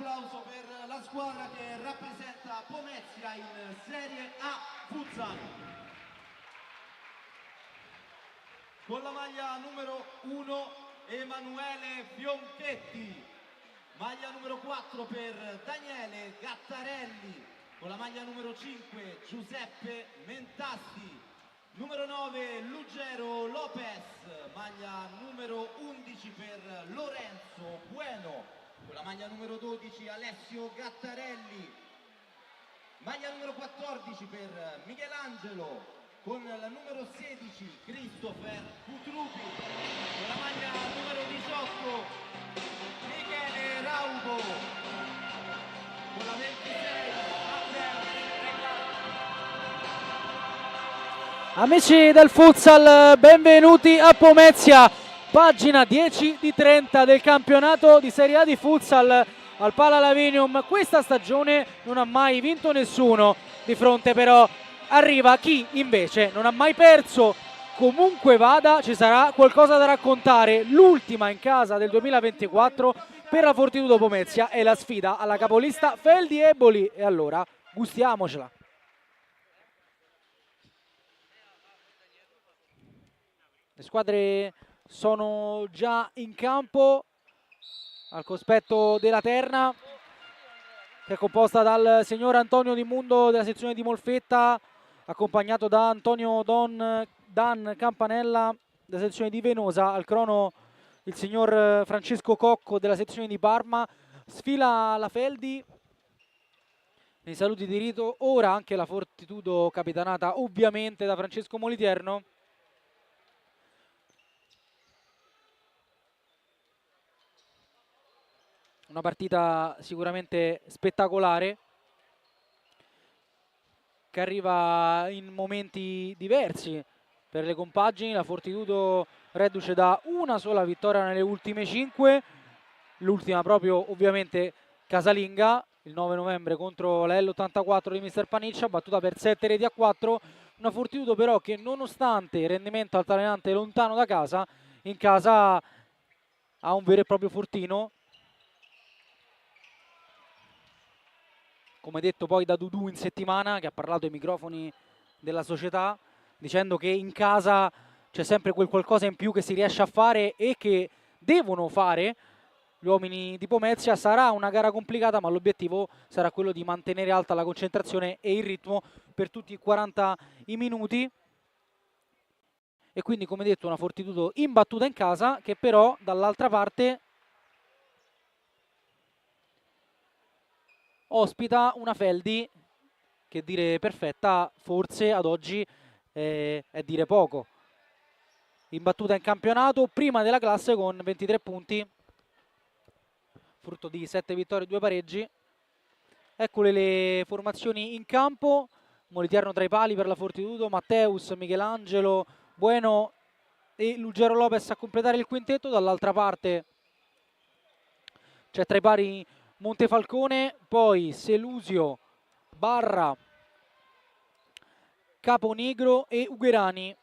applauso per la squadra che rappresenta Pomezia in Serie A Futsal. Con la maglia numero 1 Emanuele Fionchetti, maglia numero 4 per Daniele Gattarelli, con la maglia numero 5 Giuseppe Mentasti, numero 9 Ruggero Lopez, maglia numero 11 per Lorenzo Bueno, con la maglia numero 12 Alessio Gattarelli, maglia numero 14 per Michelangelo, con la numero 16 Christopher Putrupi, con la maglia numero 18 Michele Raubo, con la 26 Matteo Regalli. Amici del futsal, benvenuti a Pomezia, pagina 10 di 30 del campionato di Serie A di futsal al Pala Lavinium. Questa stagione non ha mai vinto nessuno, di fronte però arriva chi invece non ha mai perso. Comunque vada, ci sarà qualcosa da raccontare. L'ultima in casa del 2024 per la Fortitudo Pomezia è la sfida alla capolista Feldi Eboli, e allora gustiamocela. Le squadre sono già in campo al cospetto della terna, che è composta dal signor Antonio Di Mundo della sezione di Molfetta, accompagnato da Antonio Dan Campanella della sezione di Venosa. Al crono il signor Francesco Cocco della sezione di Parma. Sfila la Feldi nei saluti di rito, ora anche la Fortitudo capitanata ovviamente da Francesco Moliterno. Una partita sicuramente spettacolare, che arriva in momenti diversi per le compagini. La Fortitudo reduce da una sola vittoria nelle ultime 5, l'ultima proprio ovviamente casalinga il 9 novembre contro la L84 di Mister Paniccia, battuta per 7-4. Una Fortitudo però che, nonostante il rendimento altalenante lontano da casa, in casa ha un vero e proprio fortino, come detto poi da Dudu in settimana, che ha parlato ai microfoni della società dicendo che in casa c'è sempre quel qualcosa in più che si riesce a fare e che devono fare gli uomini di Pomezia. Sarà una gara complicata, ma l'obiettivo sarà quello di mantenere alta la concentrazione e il ritmo per tutti i 40 i minuti. E quindi, come detto, una Fortitudo imbattuta in casa, che però dall'altra parte ospita una Feldi che dire perfetta forse ad oggi è dire poco. Imbattuta in campionato, prima della classe con 23 punti, frutto di 7 vittorie e 2 pareggi. Eccole le formazioni in campo. Moliterno tra i pali per la Fortitudo, Matteus, Michelangelo, Bueno e Ruggero Lopez a completare il quintetto. Dall'altra parte c'è tra i pali Montefalcone, poi Selusio, Barra, Caponigro e Ugherani.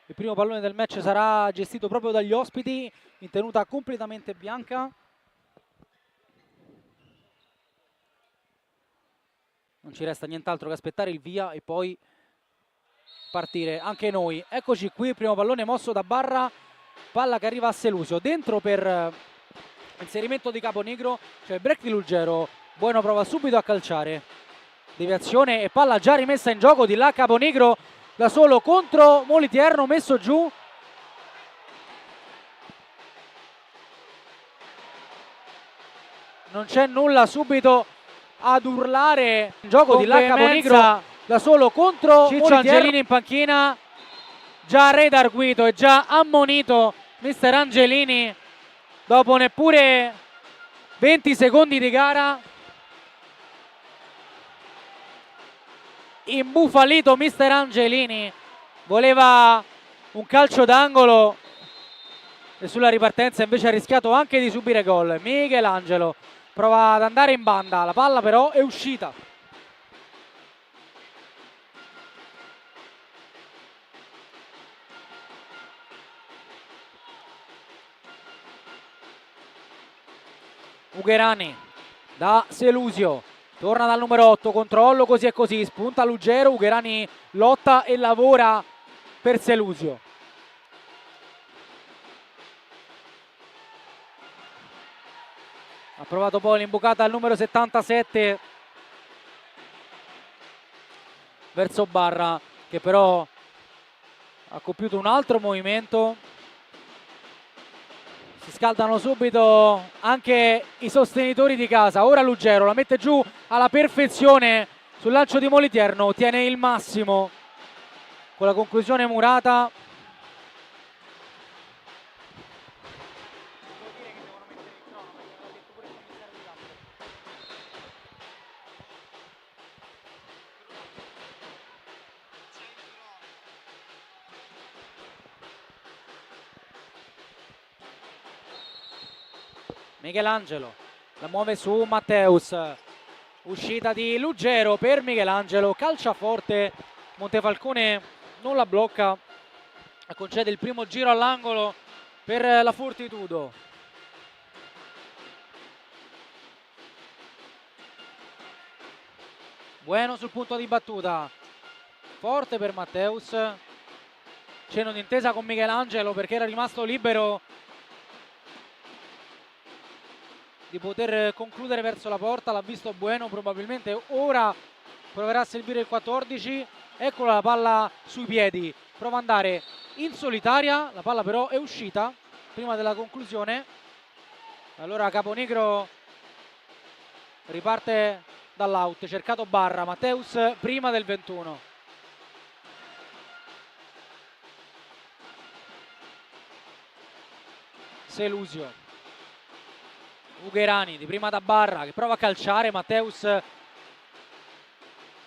Il primo pallone del match sarà gestito proprio dagli ospiti, in tenuta completamente bianca. Non ci resta nient'altro che aspettare il via e poi partire anche noi. Eccoci qui, il primo pallone mosso da Barra, palla che arriva a Selusio, dentro per inserimento di Caponigro, c'è il break di Ruggero. Bueno prova subito a calciare, deviazione e palla già rimessa in gioco. Di là Caponigro da solo contro Moliterno, messo giù. Non c'è nulla, subito ad urlare in gioco. Di là Caponigro da solo contro Ciccio Angelini in panchina. Già Radar Guido e già ammonito mister Angelini dopo neppure 20 secondi di gara. Imbufalito mister Angelini, voleva un calcio d'angolo e sulla ripartenza invece ha rischiato anche di subire gol. Michelangelo prova ad andare in banda, la palla però è uscita. Ugherani da Selusio, torna dal numero 8, controllo così e così, spunta Luggero, Ugherani lotta e lavora per Selusio. Ha provato poi l'imbucata al numero 77 verso Barra, che però ha compiuto un altro movimento. Si scaldano subito anche i sostenitori di casa. Ora Luggero la mette giù alla perfezione sul lancio di Moliterno, tiene il massimo con la conclusione murata. Michelangelo la muove su Matteus, uscita di Luggero per Michelangelo, calcia forte, Montefalcone non la blocca, concede il primo giro all'angolo per la Fortitudo. Bueno sul punto di battuta, forte per Matteus, cenno d'intesa con Michelangelo perché era rimasto libero di poter concludere verso la porta, l'ha visto Bueno, probabilmente ora proverà a servire il 14, eccola la palla sui piedi, prova ad andare in solitaria, la palla però è uscita prima della conclusione, allora Caponigro riparte dall'out, cercato Barra, Matteus prima del 21. Selusio, Ugherani di prima da Barra che prova a calciare, Matteus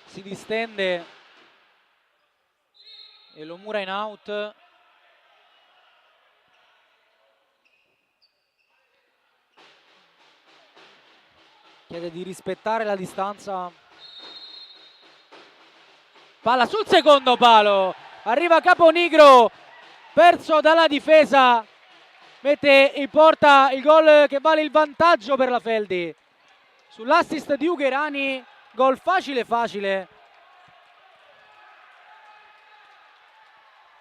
si distende e lo mura in out. Chiede di rispettare la distanza. Palla sul secondo palo, arriva Caponigro, perso dalla difesa, mette in porta il gol che vale il vantaggio per la Feldi. Sull'assist di Ugherani, gol facile facile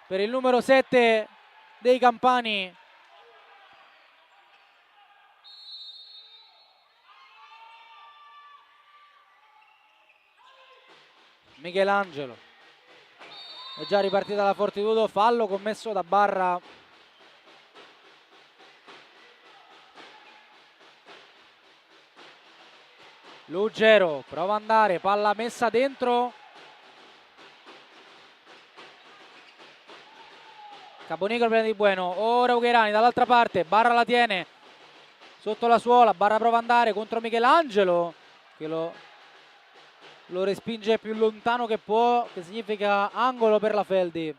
per il numero 7 dei Campani. Michelangelo, è già ripartita la Fortitudo, fallo commesso da Barra. Luggero prova ad andare, palla messa dentro. Caponigro prende di Bueno, ora Ugherani dall'altra parte, Barra la tiene sotto la suola, Barra prova ad andare contro Michelangelo che lo respinge più lontano che può, che significa angolo per la Feldi.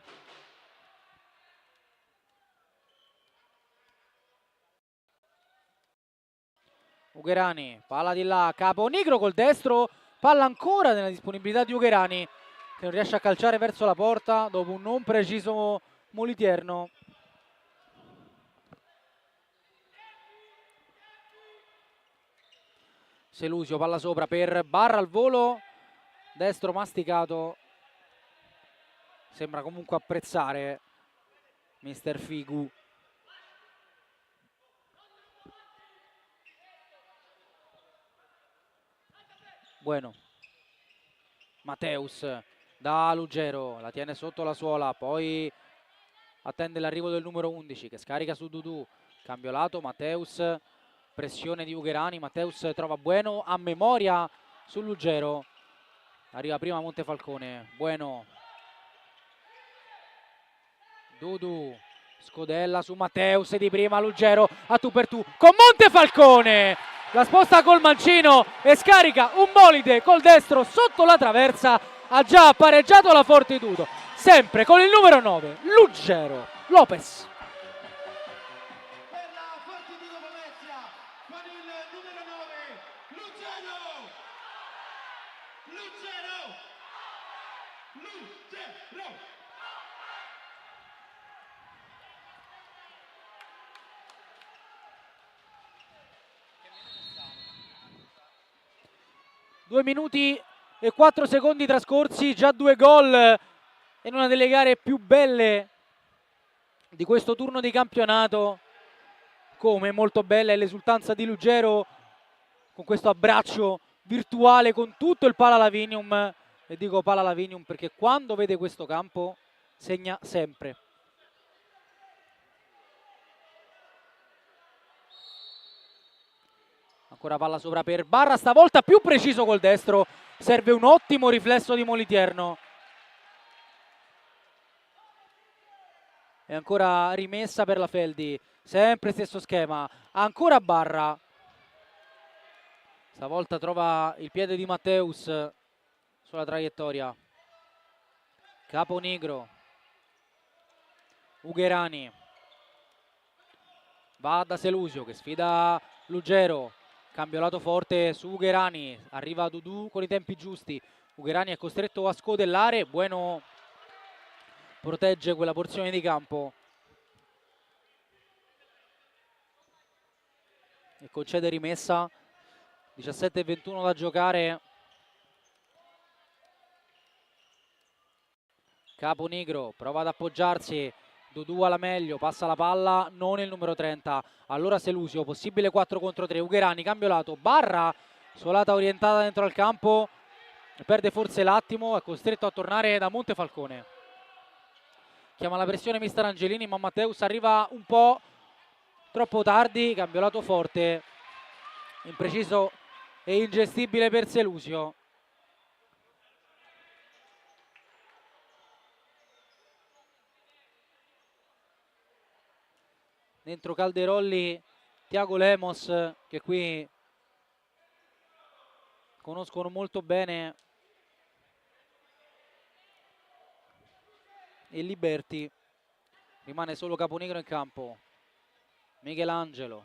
Ugherani, palla di là, Caponigro col destro, palla ancora nella disponibilità di Ugherani che non riesce a calciare verso la porta dopo un non preciso Moliterno. Selusio, palla sopra per Barra al volo, destro masticato, sembra comunque apprezzare Mister Figu. Bueno, Matteus da Luggero, la tiene sotto la suola, poi attende l'arrivo del numero 11 che scarica su Dudu, cambio lato, Matteus, pressione di Ugherani, Matteus trova Bueno a memoria su Luggero, arriva prima Montefalcone, Bueno, Dudu, scodella su Matteus di prima, Luggero a tu per tu con Montefalcone, la sposta col mancino e scarica un bolide col destro sotto la traversa, ha già pareggiato la Fortitudo, sempre con il numero 9, Luggero Lopez. Per la Fortitudo Pomezia, con il numero 9, Luggero! Luggero! Luggero! 2 minuti e 4 secondi trascorsi, già 2 gol in una delle gare più belle di questo turno di campionato. Come molto bella è l'esultanza di Ruggero con questo abbraccio virtuale con tutto il Palalavinium, e dico Palalavinium perché quando vede questo campo segna sempre. Ancora palla sopra per Barra, stavolta più preciso col destro, serve un ottimo riflesso di Moliterno. E ancora rimessa per la Feldi, sempre stesso schema, ancora Barra. Stavolta trova il piede di Matteus sulla traiettoria. Caponigro. Ugherani. Va da Selusio che sfida Ruggero. Cambio lato forte su Ugherani. Arriva Dudu con i tempi giusti. Ugherani è costretto a scodellare. Bueno protegge quella porzione di campo e concede rimessa. 17-21 da giocare. Caponigro prova ad appoggiarsi. Dudu alla meglio, passa la palla, non il numero 30. Allora Selusio, possibile 4 contro 3. Ugherani, cambio lato. Barra, solata orientata dentro al campo. Perde forse l'attimo, è costretto a tornare da Montefalcone. Chiama la pressione mister Angelini, ma Matteus arriva un po' troppo tardi. Cambio lato forte. Impreciso e ingestibile per Selusio. Dentro Calderolli, Tiago Lemos, che qui conoscono molto bene, e Liberti. Rimane solo Caponigro in campo. Michelangelo.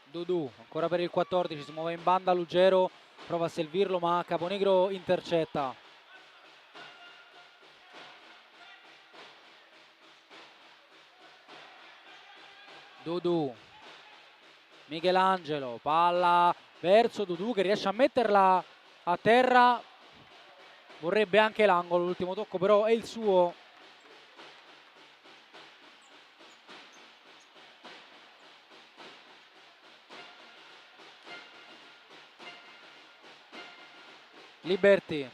Dudu, ancora per il 14, si muove in banda Ruggero, prova a servirlo ma Caponigro intercetta. Dudu, Michelangelo, palla verso Dudu che riesce a metterla a terra, vorrebbe anche l'angolo, l'ultimo tocco però è il suo. Liberti,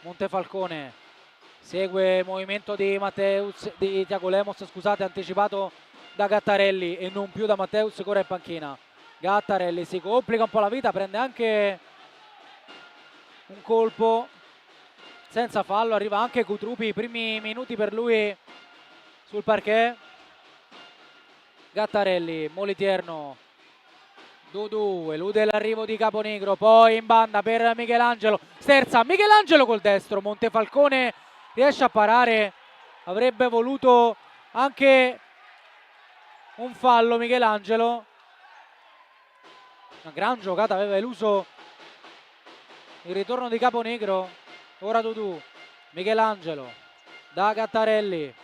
Montefalcone segue il movimento di Matteus, di Tiago Lemos, scusate, anticipato da Gattarelli e non più da Matteus che ora è in panchina. Gattarelli si complica un po' la vita, prende anche un colpo senza fallo, arriva anche Cutrupi, i primi minuti per lui sul parquet. Gattarelli, Moliterno, Dudu, elude l'arrivo di Caponigro, poi in banda per Michelangelo, sterza Michelangelo col destro, Montefalcone riesce a parare, avrebbe voluto anche un fallo Michelangelo. Una gran giocata, aveva eluso il ritorno di Caponigro. Ora Dudu, Michelangelo, da Gattarelli,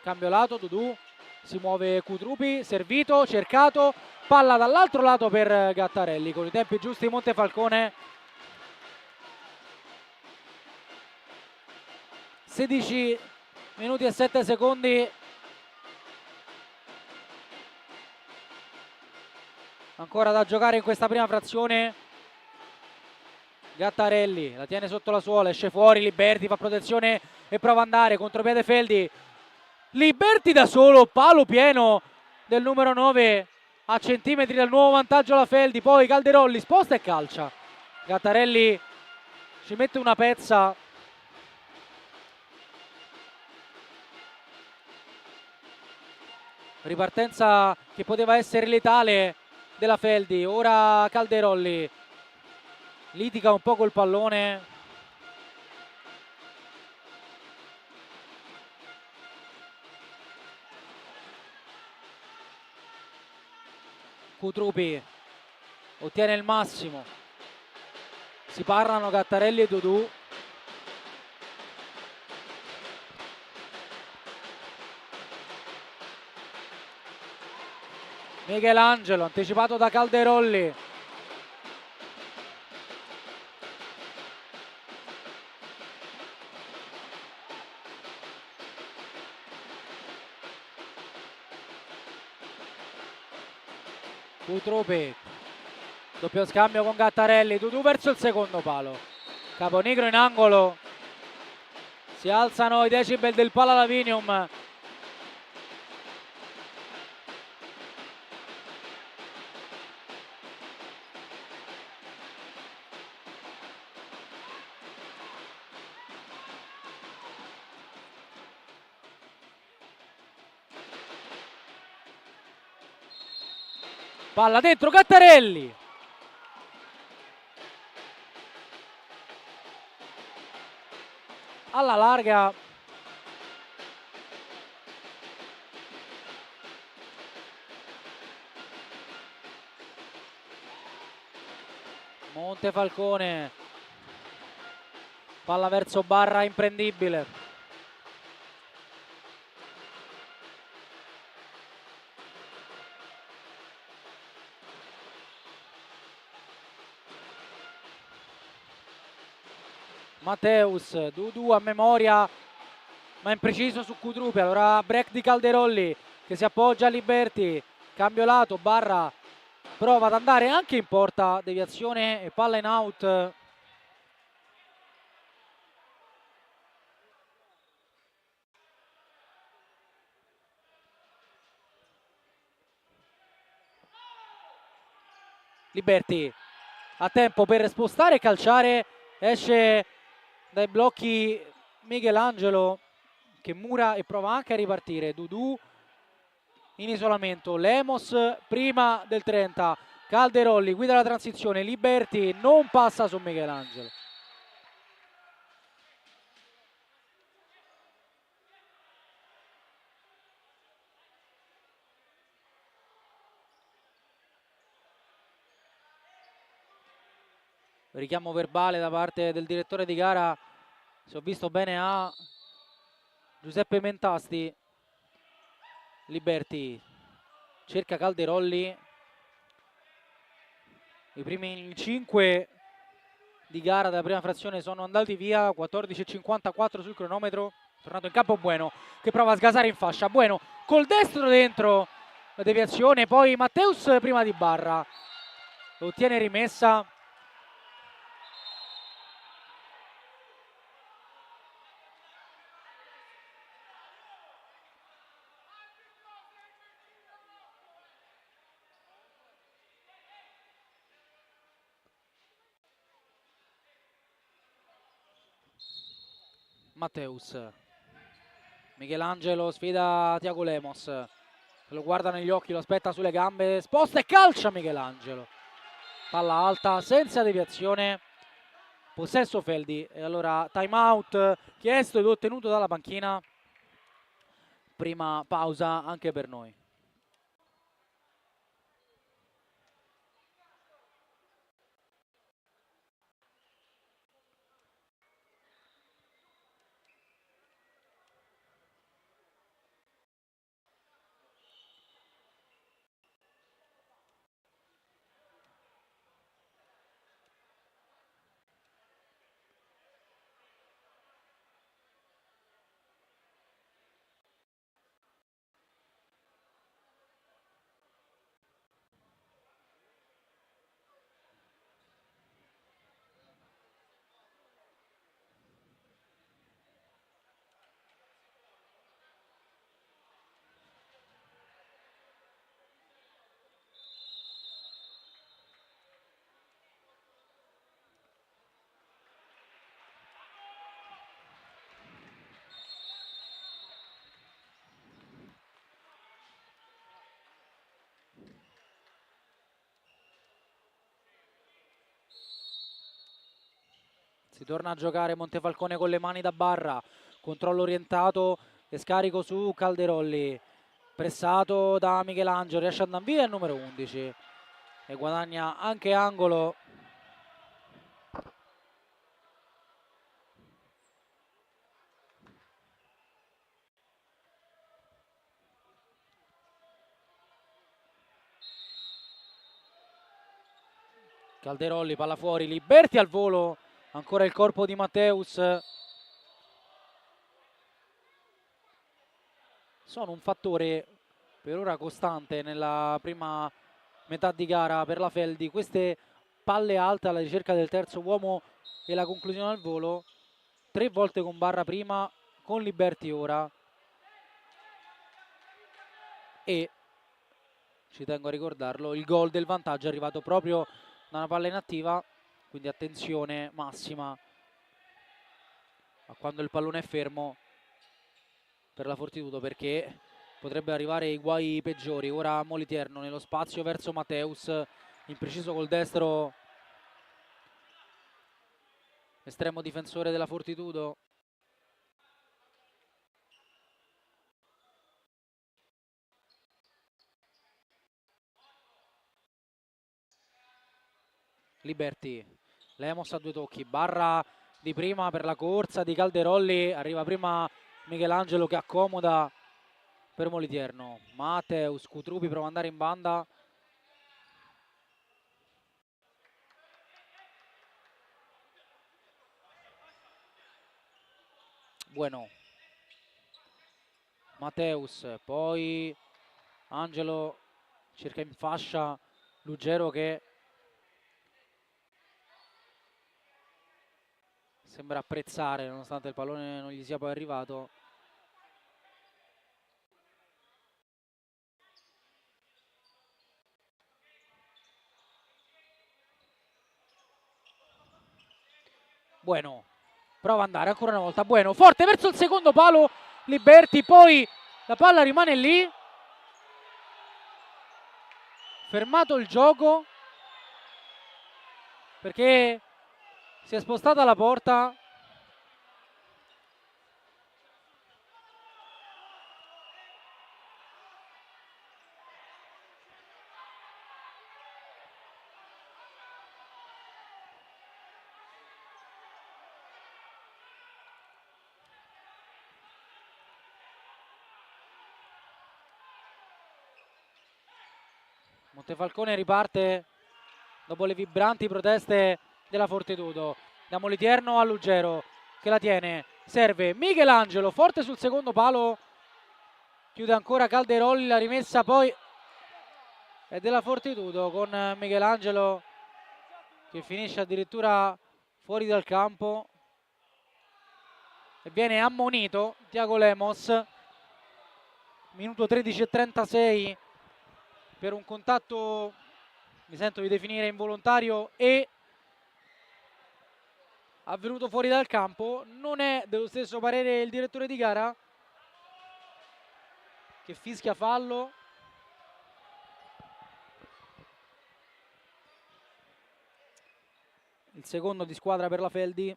cambio lato, Dudu, si muove Cutrupi, servito, cercato, palla dall'altro lato per Gattarelli, con i tempi giusti Montefalcone. 16 minuti e 7 secondi. Ancora da giocare in questa prima frazione. Gattarelli la tiene sotto la suola, esce fuori, Liberti fa protezione e prova ad andare, contropiede Feldi. Liberti da solo, palo pieno del numero 9 a centimetri dal nuovo vantaggio alla Feldi, poi Calderolli sposta e calcia. Gattarelli ci mette una pezza. Ripartenza che poteva essere letale della Feldi, ora Calderolli litiga un po' col pallone. Cutrupi ottiene il massimo, si parlano Gattarelli e Dudu. Michelangelo anticipato da Calderolli. Cutrupi, doppio scambio con Gattarelli, Dudu verso il secondo palo, Caponigro in angolo, si alzano i decibel del Palalavinium. Palla dentro, Gattarelli. Alla larga. Montefalcone. Palla verso Barra, imprendibile. Matteus, Dudu a memoria ma impreciso su Cutrupi, allora break di Calderolli che si appoggia a Liberti, cambio lato, Barra prova ad andare anche in porta, deviazione e palla in out. Liberti a tempo per spostare e calciare, esce dai blocchi Michelangelo che mura e prova anche a ripartire. Dudu in isolamento, Lemos prima del 30, Calderolli guida la transizione, Liberti non passa su Michelangelo. Richiamo verbale da parte del direttore di gara, se ho visto bene, a Giuseppe Mentasti. Liberti cerca Calderolli, i primi 5 di gara della prima frazione sono andati via, 14:54 sul cronometro. Tornato in campo Bueno che prova a sgasare in fascia, Bueno col destro dentro, la deviazione, poi Matteus prima di Barra, lo ottiene rimessa. Matteus, Michelangelo sfida Tiago Lemos, lo guarda negli occhi, lo aspetta sulle gambe, sposta e calcia Michelangelo, palla alta senza deviazione, possesso Feldi. E allora time out chiesto ed ottenuto dalla panchina, prima pausa anche per noi. Si torna a giocare Montefalcone con le mani da Barra, controllo orientato e scarico su Calderolli, pressato da Michelangelo, riesce ad andare via il numero 11 e guadagna anche angolo. Calderolli, palla fuori, Liberti al volo, ancora il corpo di Matteus. Sono un fattore per ora costante nella prima metà di gara per la Feldi, queste palle alte alla ricerca del terzo uomo e la conclusione al volo, 3 volte con Barra prima, con Liberti ora, e ci tengo a ricordarlo, il gol del vantaggio è arrivato proprio da una palla inattiva, quindi attenzione massima a quando il pallone è fermo per la Fortitudo, perché potrebbe arrivare ai guai peggiori. Ora Moliterno nello spazio verso Matteus, impreciso col destro, estremo difensore della Fortitudo. Liberti, Lemos a 2 tocchi, Barra di prima per la corsa di Calderolli, arriva prima Michelangelo che accomoda per Moliterno. Matteus, Cutrupi prova ad andare in banda. Bueno. Matteus, poi Angelo cerca in fascia Ruggero che sembra apprezzare nonostante il pallone non gli sia poi arrivato. Bueno, prova ad andare ancora una volta, Bueno, forte verso il secondo palo, Liberti, poi la palla rimane lì, fermato il gioco perché si è spostata la porta. Montefalcone riparte dopo le vibranti proteste della Fortitudo. Da Moliterno a Ruggero che la tiene, serve Michelangelo, forte sul secondo palo, chiude ancora Calderolli, la rimessa poi è della Fortitudo con Michelangelo che finisce addirittura fuori dal campo e viene ammonito Tiago Lemos, minuto 13:36, per un contatto, mi sento di definire involontario e avvenuto fuori dal campo. Non è dello stesso parere il direttore di gara che fischia fallo. Il secondo di squadra per la Feldi.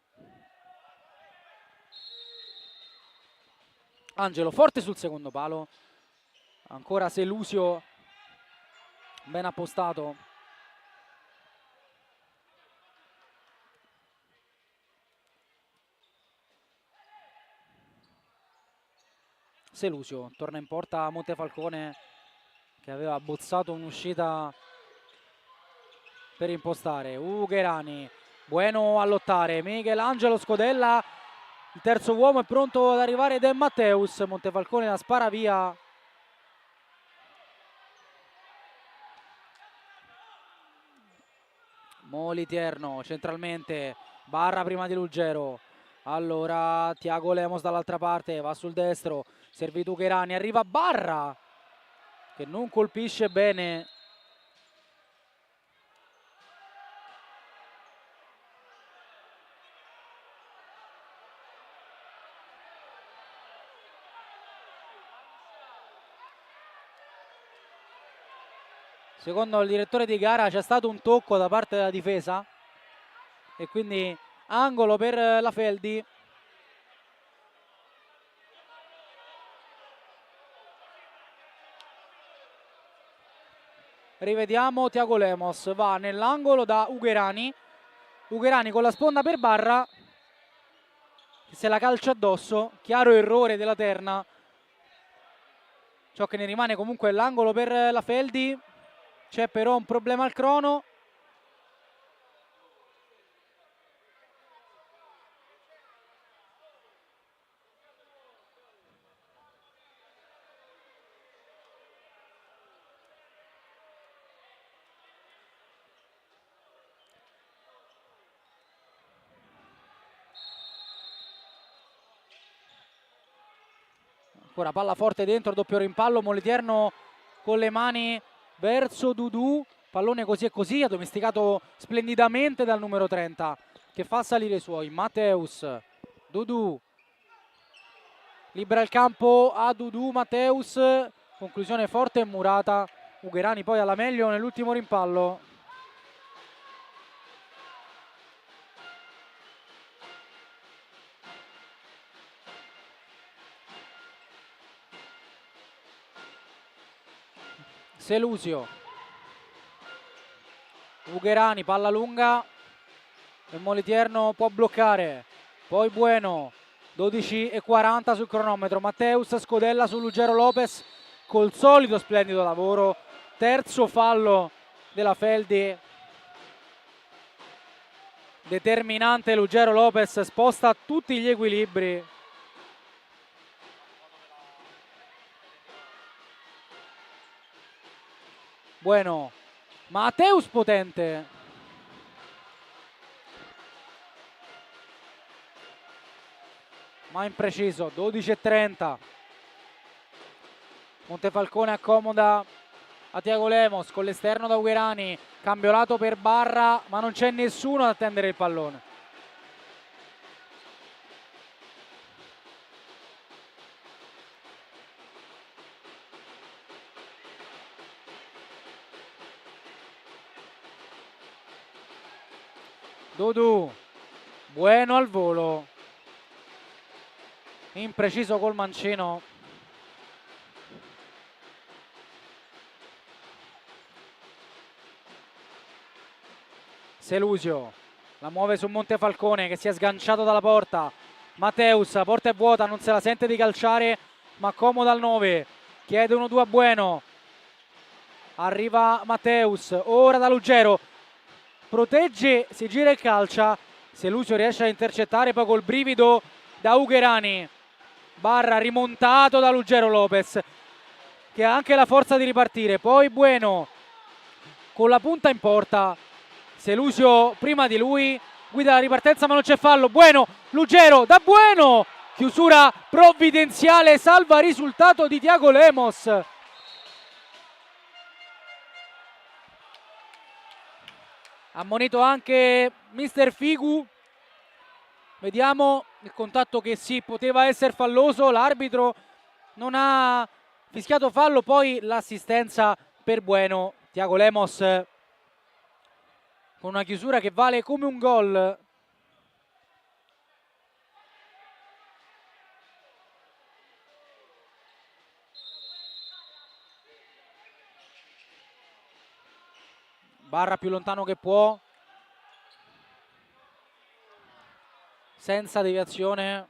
Angelo forte sul secondo palo, ancora Selusio ben appostato. Selusio torna in porta Montefalcone che aveva bozzato un'uscita per impostare. Ugherani, Bueno a lottare, Michelangelo scodella, il terzo uomo è pronto ad arrivare ed è Matteus. Montefalcone la spara via. Moliterno centralmente, Barra prima di Ruggero, allora Tiago Lemos dall'altra parte, va sul destro, servito Ugherani, arriva Barra che non colpisce bene. Secondo il direttore di gara c'è stato un tocco da parte della difesa e quindi angolo per la Feldi. Rivediamo Tiago Lemos, va nell'angolo da Ugherani, Ugherani con la sponda per Barra che se la calcia addosso, chiaro errore della terna. Ciò che ne rimane comunque l'angolo per la Feldi. C'è però un problema al crono. Ora palla forte dentro, doppio rimpallo, Moliterno con le mani verso Dudu, pallone così e così, addomesticato splendidamente dal numero 30 che fa salire i suoi. Matteus, Dudu, libera il campo a Dudu, Matteus, conclusione forte e murata. Ugherani poi alla meglio nell'ultimo rimpallo. Selusio, Ugherani, palla lunga e Moliterno può bloccare, poi Bueno, 12:40 sul cronometro. Matteus, scodella su Ruggero Lopez col solito splendido lavoro, terzo fallo della Feldi, determinante. Ruggero Lopez sposta tutti gli equilibri. Bueno, Matteus potente, ma impreciso. 12:30, Montefalcone accomoda a Tiago Lemos con l'esterno da Ugherani, cambio lato per Barra, ma non c'è nessuno ad attendere il pallone. Dudu, Bueno al volo, impreciso col mancino. Selusio la muove su Montefalcone che si è sganciato dalla porta. Matteus, la porta è vuota, non se la sente di calciare, ma accomoda al 9, chiede 1-2 a Bueno, arriva Matteus, ora da Ruggero, protegge, si gira e calcia. Selusio riesce a intercettare, poi col brivido da Ugherani. Barra rimontato da Ruggero Lopez che ha anche la forza di ripartire, poi Bueno con la punta in porta, Selusio prima di lui, guida la ripartenza ma non c'è fallo. Bueno, Ruggero da Bueno, chiusura provvidenziale, salva risultato di Tiago Lemos. Ammonito anche mister Figu. Vediamo il contatto che sì, poteva essere falloso, l'arbitro non ha fischiato fallo, poi l'assistenza per Bueno. Tiago Lemos con una chiusura che vale come un gol. Barra più lontano che può, senza deviazione.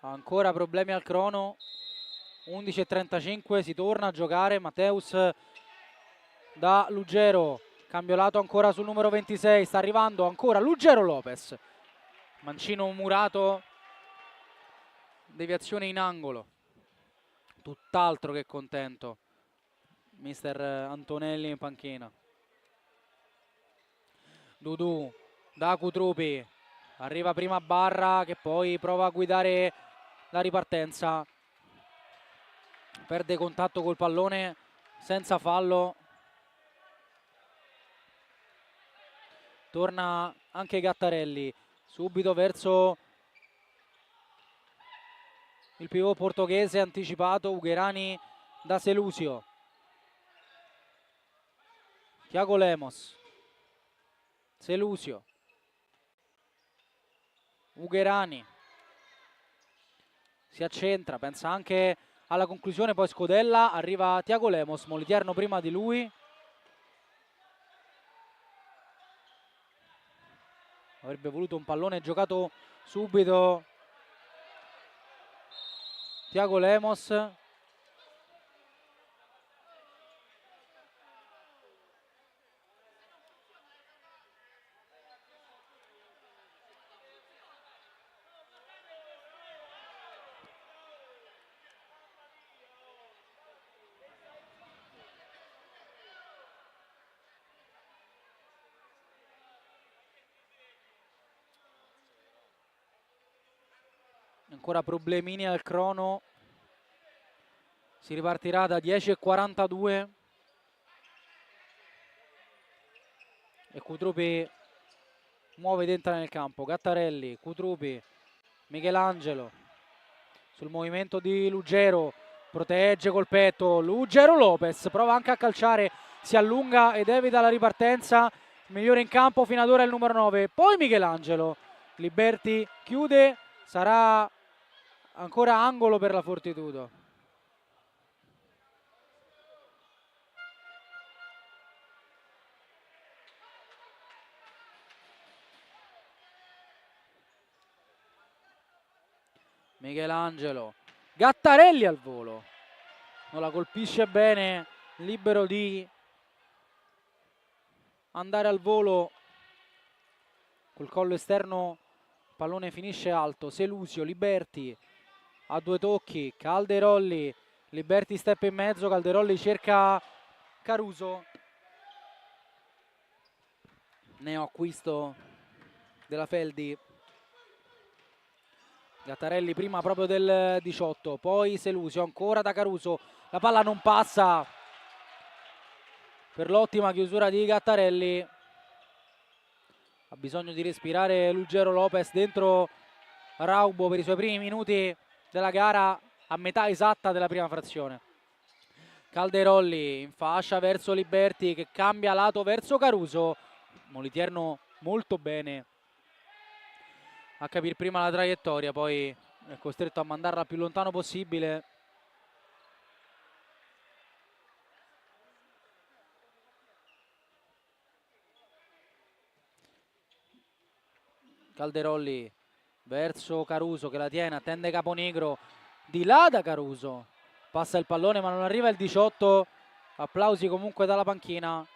Ancora problemi al crono. 11:35, si torna a giocare. Matteus da Ruggero, cambio lato ancora sul numero 26, sta arrivando ancora Ruggero Lopez, mancino murato, deviazione in angolo, tutt'altro che contento mister Antonelli in panchina. Dudu da Cutrupi, arriva prima Barra che poi prova a guidare la ripartenza, perde contatto col pallone senza fallo. Torna anche Gattarelli, subito verso il pivot portoghese anticipato. Ugherani da Selusio, Tiago Lemos, Selusio, Ugherani, si accentra, pensa anche alla conclusione, poi scodella, arriva Tiago Lemos, Moliterno prima di lui. Avrebbe voluto un pallone giocato subito Tiago Lemos. Ancora problemini al crono. Si ripartirà da 10:42. E Cutrupi muove ed entra nel campo. Gattarelli, Cutrupi, Michelangelo sul movimento di Lugero, protegge col petto Lugero. Lopez prova anche a calciare, si allunga ed evita la ripartenza. Il migliore in campo fino ad ora è il numero 9, poi Michelangelo. Liberti chiude, sarà ancora angolo per la Fortitudo. Michelangelo, Gattarelli al volo, non la colpisce bene, libero di andare al volo col collo esterno, pallone finisce alto. Selusio, Liberti a due tocchi, Calderolli, Liberti step in mezzo, Calderolli cerca Caruso, neoacquisto della Feldi. Gattarelli prima proprio del 18, poi Selusio, ancora da Caruso, la palla non passa per l'ottima chiusura di Gattarelli. Ha bisogno di respirare Lugero Lopez dentro Raubo per i suoi primi minuti della gara, a metà esatta della prima frazione. Calderolli in fascia verso Liberti che cambia lato verso Caruso. Moliterno molto bene a capire prima la traiettoria, poi è costretto a mandarla più lontano possibile. Calderolli verso Caruso che la tiene, attende Caponigro, di là da Caruso, passa il pallone ma non arriva il 18, applausi comunque dalla panchina.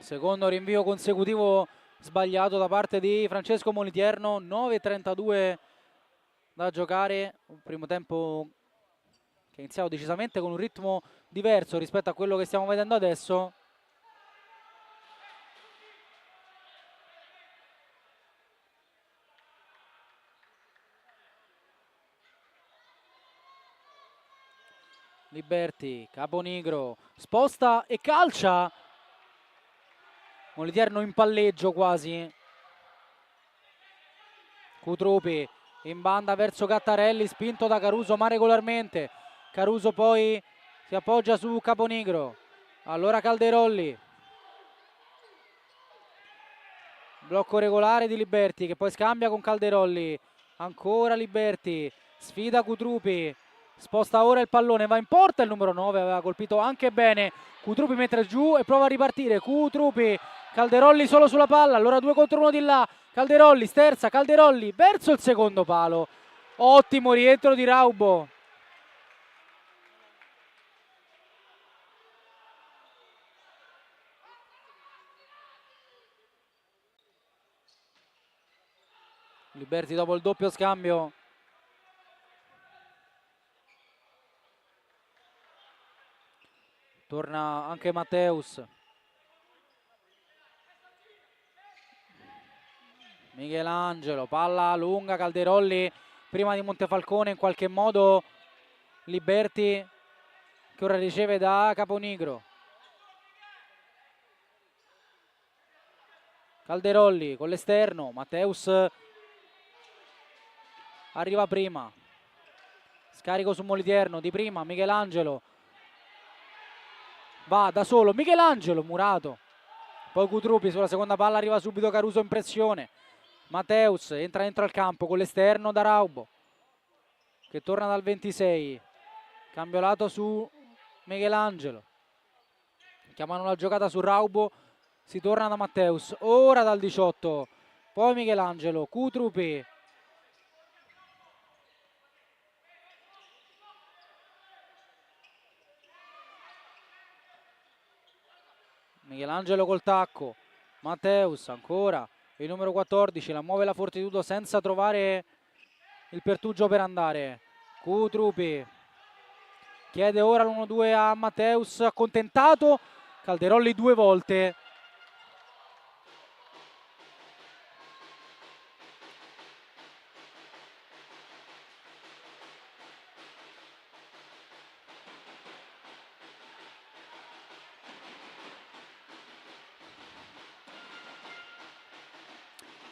Secondo rinvio consecutivo sbagliato da parte di Francesco Moliterno, 9:32 da giocare, un primo tempo che è iniziato decisamente con un ritmo diverso rispetto a quello che stiamo vedendo adesso. Liberti, Caponigro, sposta e calcia. Moliterno in palleggio quasi. Cutrupi in banda verso Gattarelli, spinto da Caruso ma regolarmente. Caruso poi si appoggia su Caponigro. Allora Calderolli. Blocco regolare di Liberti che poi scambia con Calderolli. Ancora Liberti. Sfida Cutrupi. Sposta ora il pallone, va in porta il numero 9, aveva colpito anche bene. Cutrupi mette giù e prova a ripartire. Cutrupi, Calderolli solo sulla palla, allora 2 contro 1 di là. Calderolli, sterza, Calderolli verso il secondo palo. Ottimo rientro di Raubo. Liberti dopo il doppio scambio. Torna anche Matteus. Michelangelo, palla lunga, Calderolli prima di Montefalcone, in qualche modo Liberti che ora riceve da Caponigro. Calderolli con l'esterno, Matteus arriva prima. Scarico su Moliterno, di prima Michelangelo. Va da solo Michelangelo, murato. Poi Cutrupi sulla seconda palla, arriva subito Caruso in pressione. Matteus entra dentro al campo con l'esterno da Raubo che torna dal 26. Cambio lato su Michelangelo. Chiamano la giocata su Raubo. Si torna da Matteus. Ora dal 18. Poi Michelangelo. Cutrupi. Michelangelo col tacco. Matteus ancora. Il numero 14 la muove la Fortitudo senza trovare il pertugio per andare. Cutrupi chiede ora l'1-2 a Matteus, accontentato Calderolli 2 volte.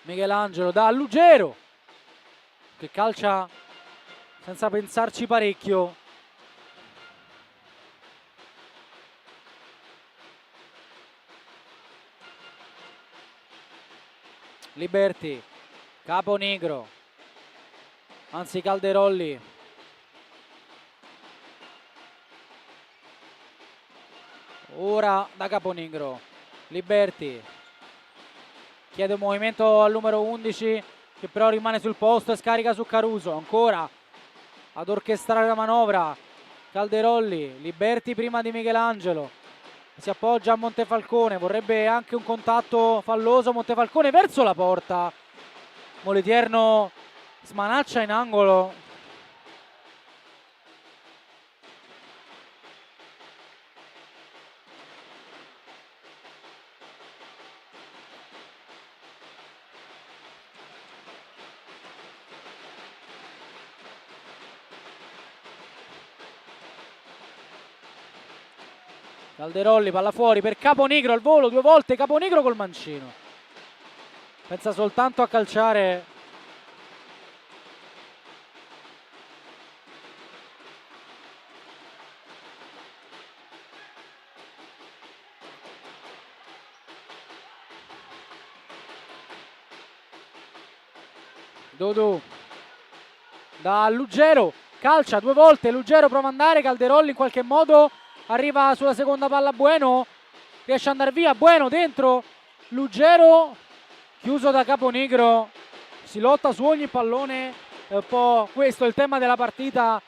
Michelangelo da Lugero che calcia senza pensarci parecchio. Liberti, Caponigro, anzi Calderolli. Ora da Caponigro, Liberti. Chiede un movimento al numero 11 che però rimane sul posto e scarica su Caruso. Ancora ad orchestrare la manovra Calderolli, Liberti prima di Michelangelo. Si appoggia a Montefalcone, vorrebbe anche un contatto falloso. Montefalcone verso la porta. Molitierno smanaccia in angolo. Calderolli, palla fuori per Caponigro al volo, 2 volte Caponigro col mancino. Pensa soltanto a calciare. Dodù da Lugero, calcia 2 volte, Lugero prova ad andare, Calderolli in qualche modo arriva sulla seconda palla Bueno, riesce ad andare via, Bueno dentro, Lugero chiuso da Caponigro, si lotta su ogni pallone, è un po' questo il tema della partita.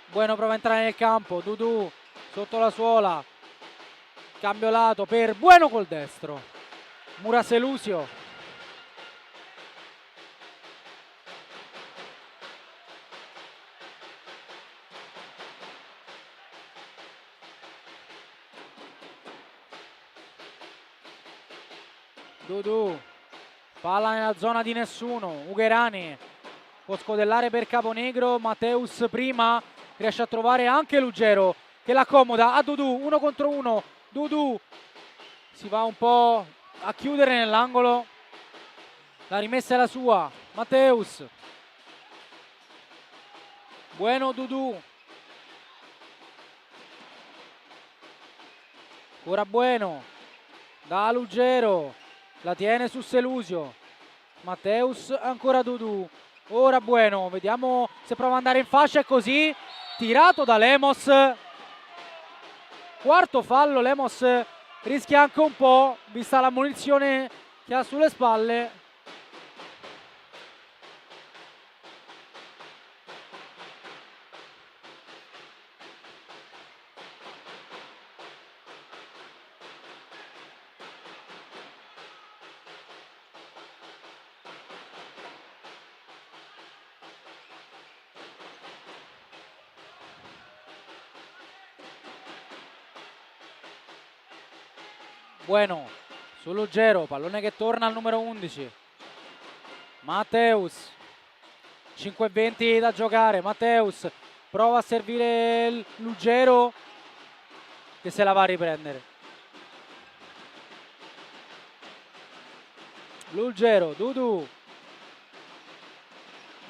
Bueno prova a entrare nel campo, Dudù sotto la suola, cambio lato per Bueno col destro, Muraselusio. Dudù, palla nella zona di nessuno, Ugherani può scodellare per Caponigro, Matteus prima, riesce a trovare anche Lugero che l'accomoda a Dudù, 1 contro 1, Dudù si va un po' a chiudere nell'angolo, la rimessa è la sua, Matteus, Bueno Dudù, ora Bueno, da Lugero, la tiene su Selusio, Matteus ancora Dudù, ora Bueno, vediamo se prova ad andare in fascia, e così tirato da Lemos, quarto fallo, Lemos rischia anche un po', vista la munizione che ha sulle spalle. Bueno su Lugero, pallone che torna al numero 11, Matteus, 5:20 da giocare, Matteus prova a servire Lugero che se la va a riprendere. Lugero, Dudù,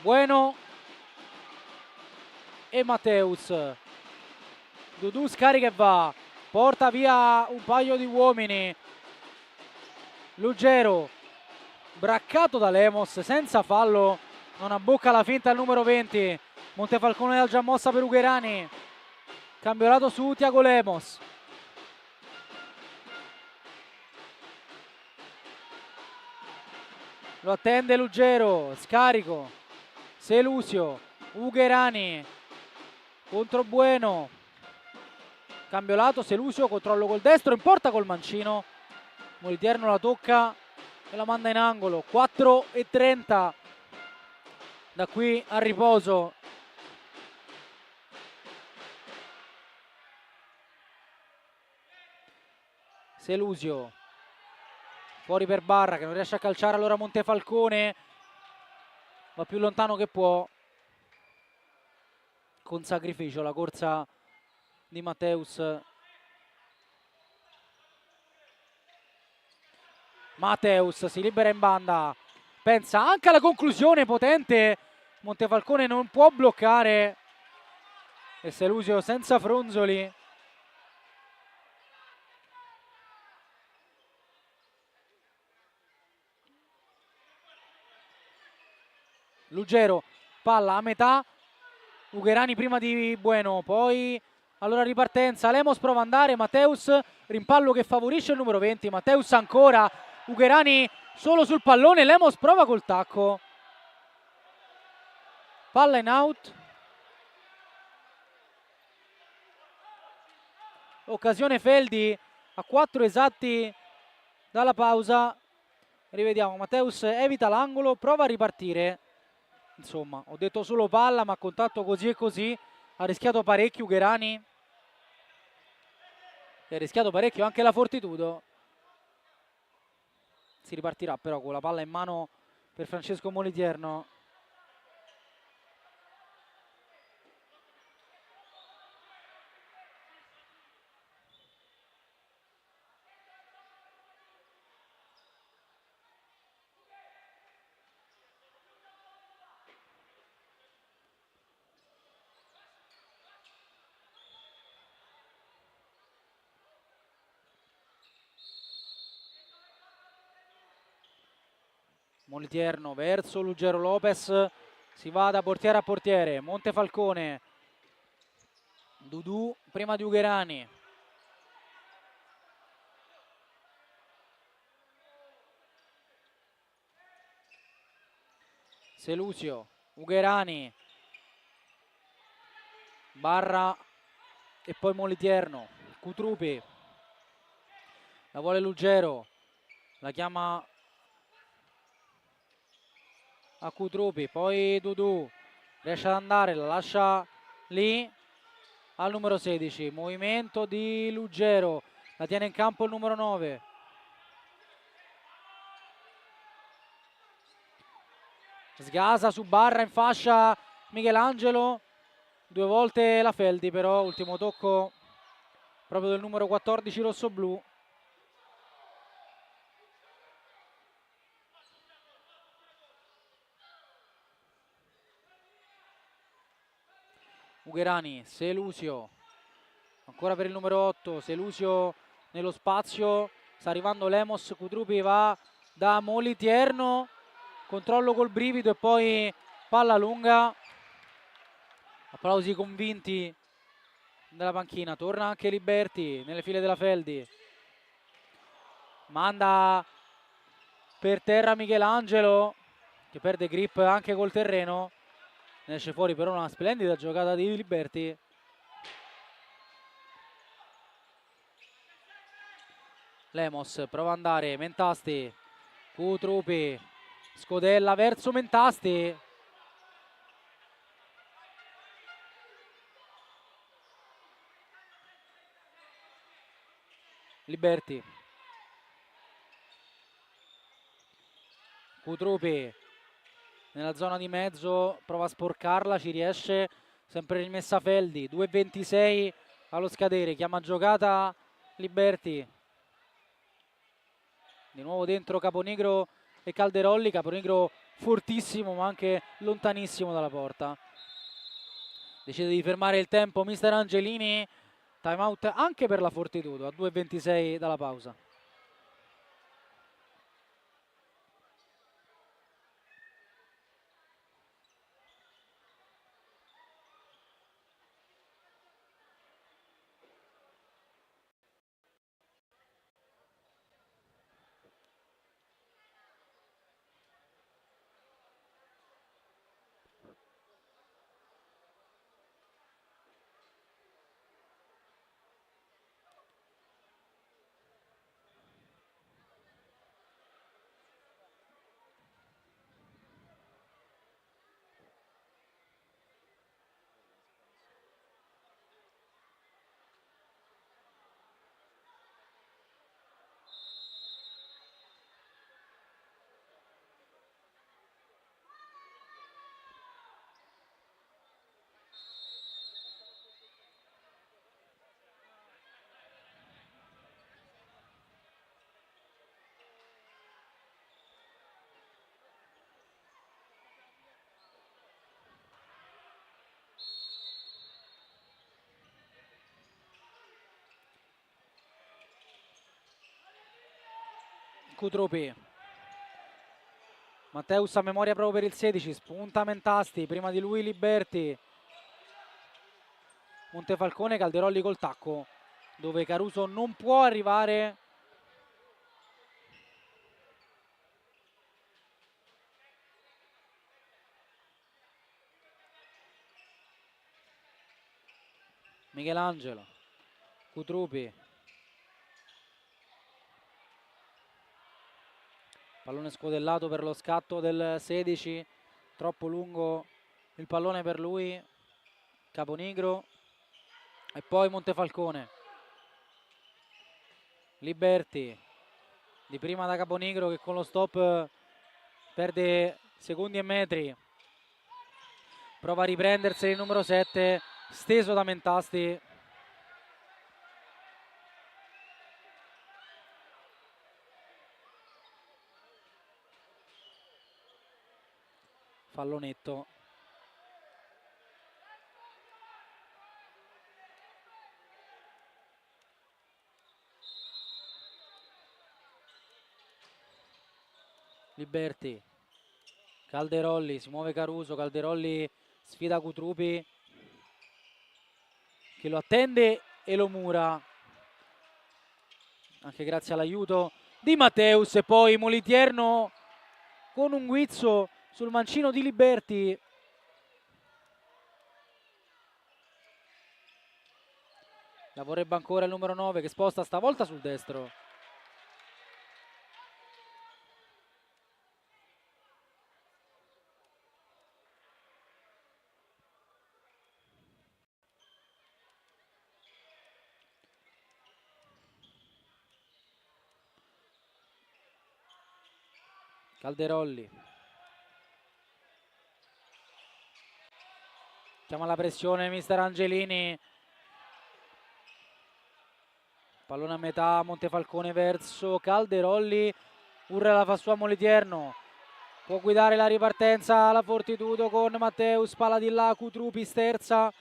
Bueno e Matteus. Dudù scarica e va, porta via un paio di uomini. Lugero braccato da Lemos senza fallo, non abbocca la finta al numero 20. Montefalcone dal già mossa per Ugherani, cambiolato su Tiago Lemos. Lo attende Lugero, scarico, Selusio, Ugherani contro Bueno, cambiolato, Selusio, controllo col destro, in porta col mancino, Molitierno la tocca e la manda in angolo. 4:30 Da qui a riposo Selusio, fuori per Barra che non riesce a calciare, allora Montefalcone va più lontano che può, con sacrificio la corsa di Matteus. Matteus si libera in banda, pensa anche alla conclusione potente, Montefalcone non può bloccare e Selusio senza fronzoli. Lugero, palla a metà, Ugherani prima di Bueno, poi allora ripartenza, Lemos prova ad andare, Matteus, rimpallo che favorisce il numero 20, Matteus ancora, Ugherani solo sul pallone, Lemos prova col tacco, palla in out, occasione Feldi a 4 esatti dalla pausa, rivediamo, Matteus evita l'angolo, prova a ripartire, insomma ho detto solo palla ma contatto così e così, ha rischiato parecchio Ugherani, ha rischiato parecchio anche la Fortitudo. Si ripartirà però con la palla in mano per Francesco Molitierno. Molitierno verso Lugero Lopez, si va da portiere a portiere, Montefalcone, Dudu prima di Ugherani, Selusio, Ugherani, Barra e poi Molitierno, Cutrupi, la vuole Lugero, la chiama a Cutrupi, poi Dudu riesce ad andare, la lascia lì al numero 16, movimento di Lugero, la tiene in campo il numero 9, sgasa su Barra in fascia Michelangelo, 2 volte la Feldi però, ultimo tocco proprio del numero 14 rossoblu. Ugherani, Selusio, ancora per il numero 8, Selusio nello spazio, sta arrivando Lemos, Cutrupi va da Molitierno, controllo col brivido e poi palla lunga, applausi convinti nella panchina, torna anche Liberti nelle file della Feldi, manda per terra Michelangelo che perde grip anche col terreno, ne esce fuori però una splendida giocata di Liberti. Lemos prova ad andare, Mentasti, Cutrupi, Scodella verso Mentasti. Liberti. Cutrupi nella zona di mezzo, prova a sporcarla, ci riesce, sempre rimessa Feldi, 2:26 allo scadere, chiama giocata Liberti. Di nuovo dentro Caponigro e Calderolli, Caponigro fortissimo ma anche lontanissimo dalla porta. Decide di fermare il tempo mister Angelini, time out anche per la Fortitudo a 2:26 dalla pausa. Cutrupi. Matteus a memoria proprio per il 16, spunta Mentasti, prima di lui Liberti. Montefalcone, Calderolli col tacco, dove Caruso non può arrivare. Michelangelo, Cutrupi. Pallone scodellato per lo scatto del 16, troppo lungo il pallone per lui. Caponigro e poi Montefalcone. Liberti, di prima da Caponigro che con lo stop perde secondi e metri. Prova a riprenderseli il numero 7, steso da Mentasti. Fallonetto. Liberti. Calderolli, si muove Caruso, Calderolli sfida Cutrupi che lo attende e lo mura. Anche grazie all'aiuto di Matteus e poi Molitierno con un guizzo sul mancino di Liberti. La vorrebbe ancora il numero 9 che sposta stavolta sul destro. Calderolli. Chiama la pressione mister Angelini. Pallone a metà, Montefalcone verso Calderolli. Urra la fa sua Molitierno. Può guidare la ripartenza la Fortitudo con Matteus, palla di là, Cutrupi sterza.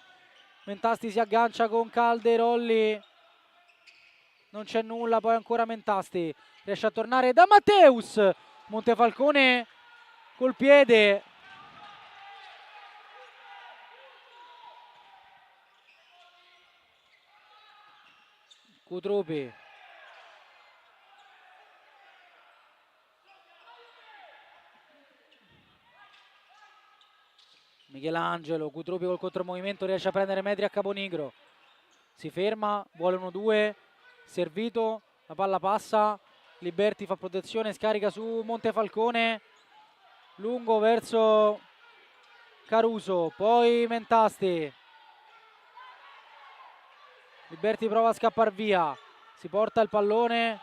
Mentasti si aggancia con Calderolli. Non c'è nulla, poi ancora Mentasti. Riesce a tornare da Matteus. Montefalcone col piede. Cutrupi. Michelangelo, Cutrupi col contromovimento riesce a prendere metri a Caponigro. Si ferma, vuole 1-2, servito, la palla passa, Liberti fa protezione, scarica su Montefalcone, lungo verso Caruso, poi Mentasti. Liberti prova a scappare via, si porta il pallone.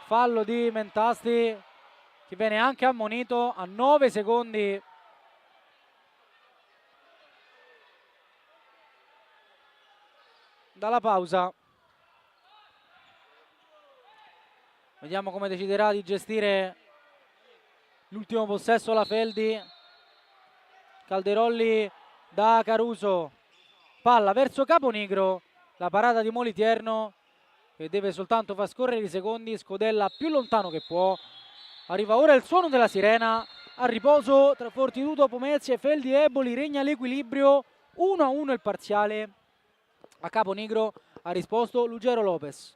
Fallo di Mentasti che viene anche ammonito a 9 secondi. Dalla pausa. Vediamo come deciderà di gestire l'ultimo possesso la Feldi. Calderolli da Caruso. Palla verso Caponigro. La parata di Molitierno che deve soltanto far scorrere i secondi. Scodella più lontano che può. Arriva ora il suono della sirena. A riposo tra Fortitudo, Pomezia e Feldi Eboli. Regna l'equilibrio. 1-1 il parziale. A Caponigro ha risposto Lugero Lopez.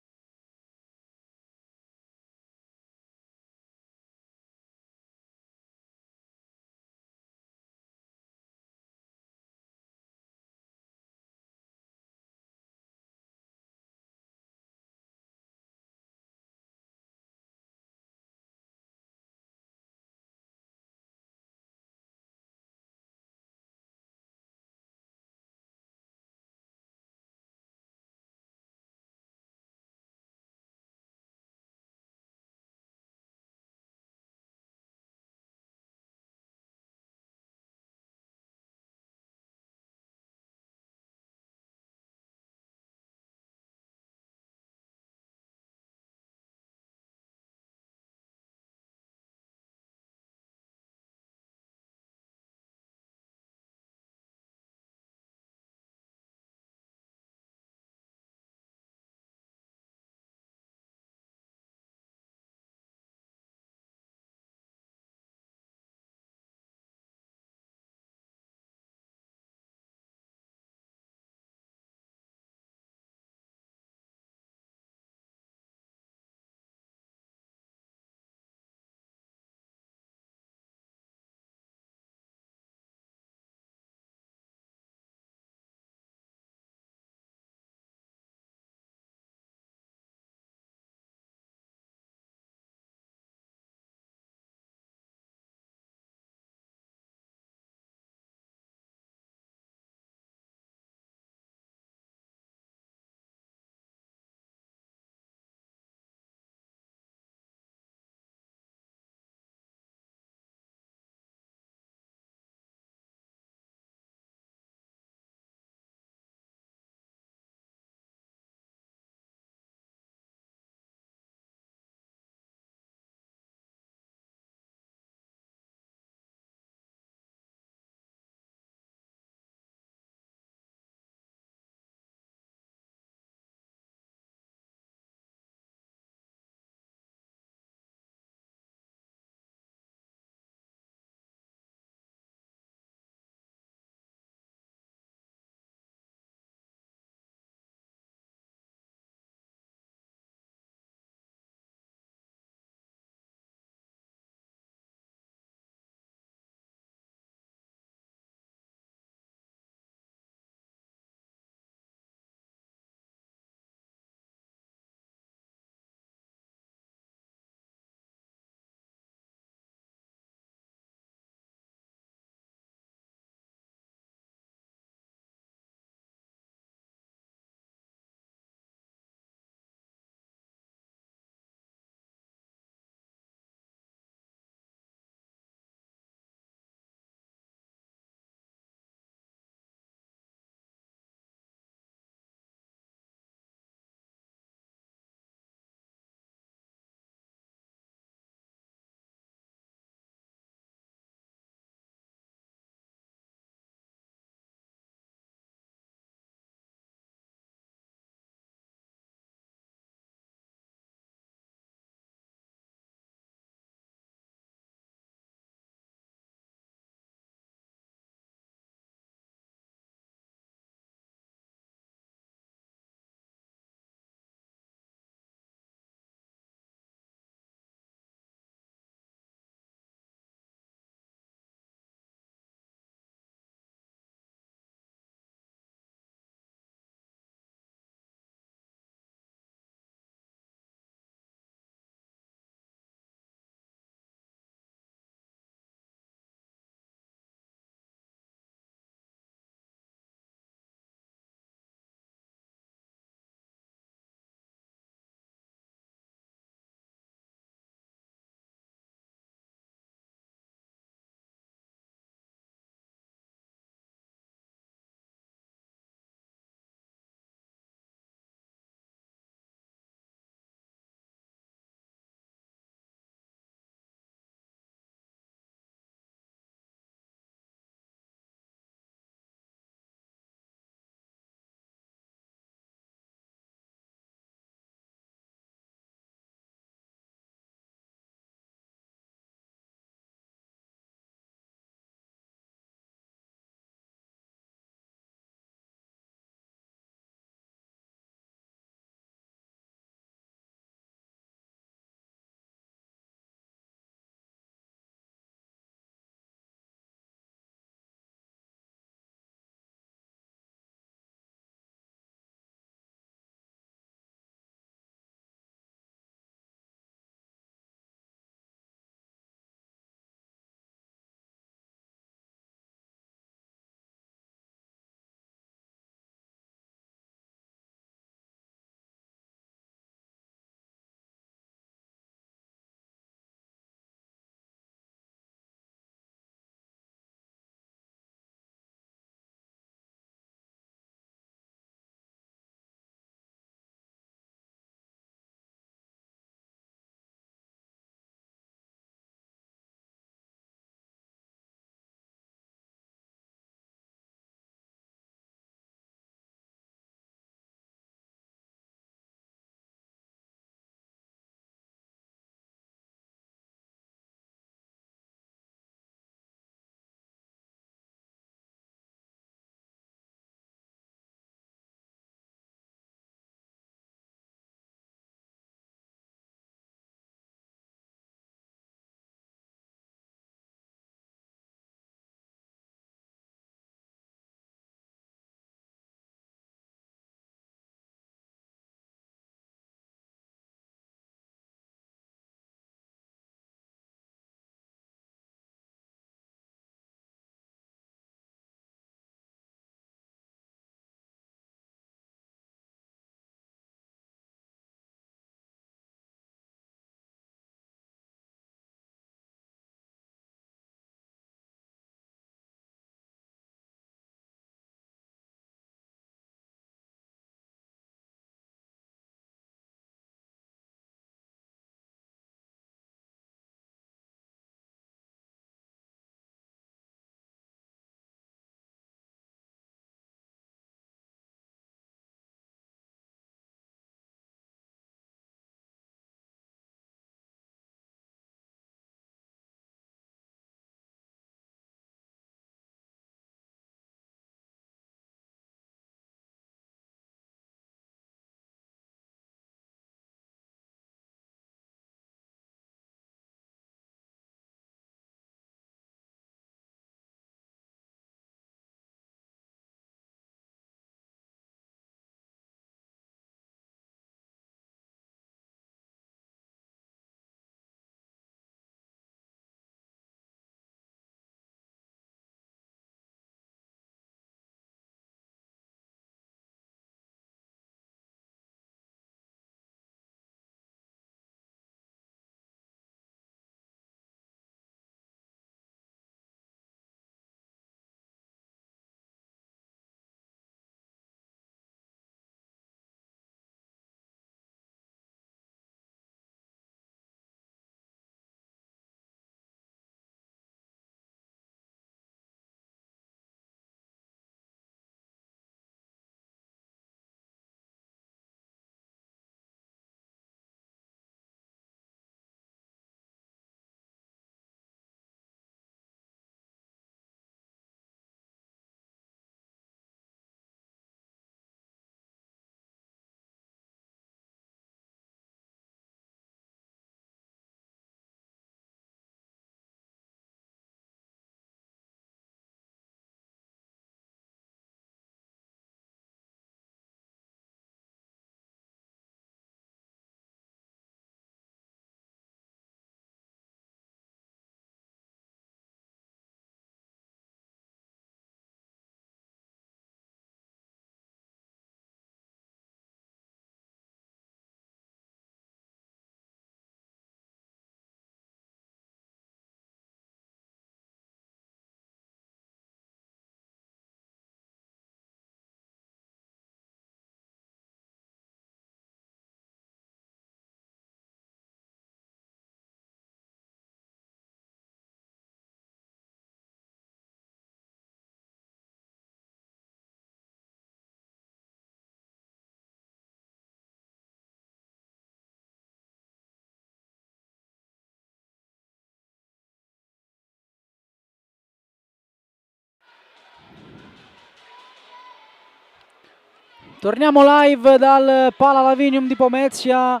Torniamo live dal Pala Lavinium di Pomezia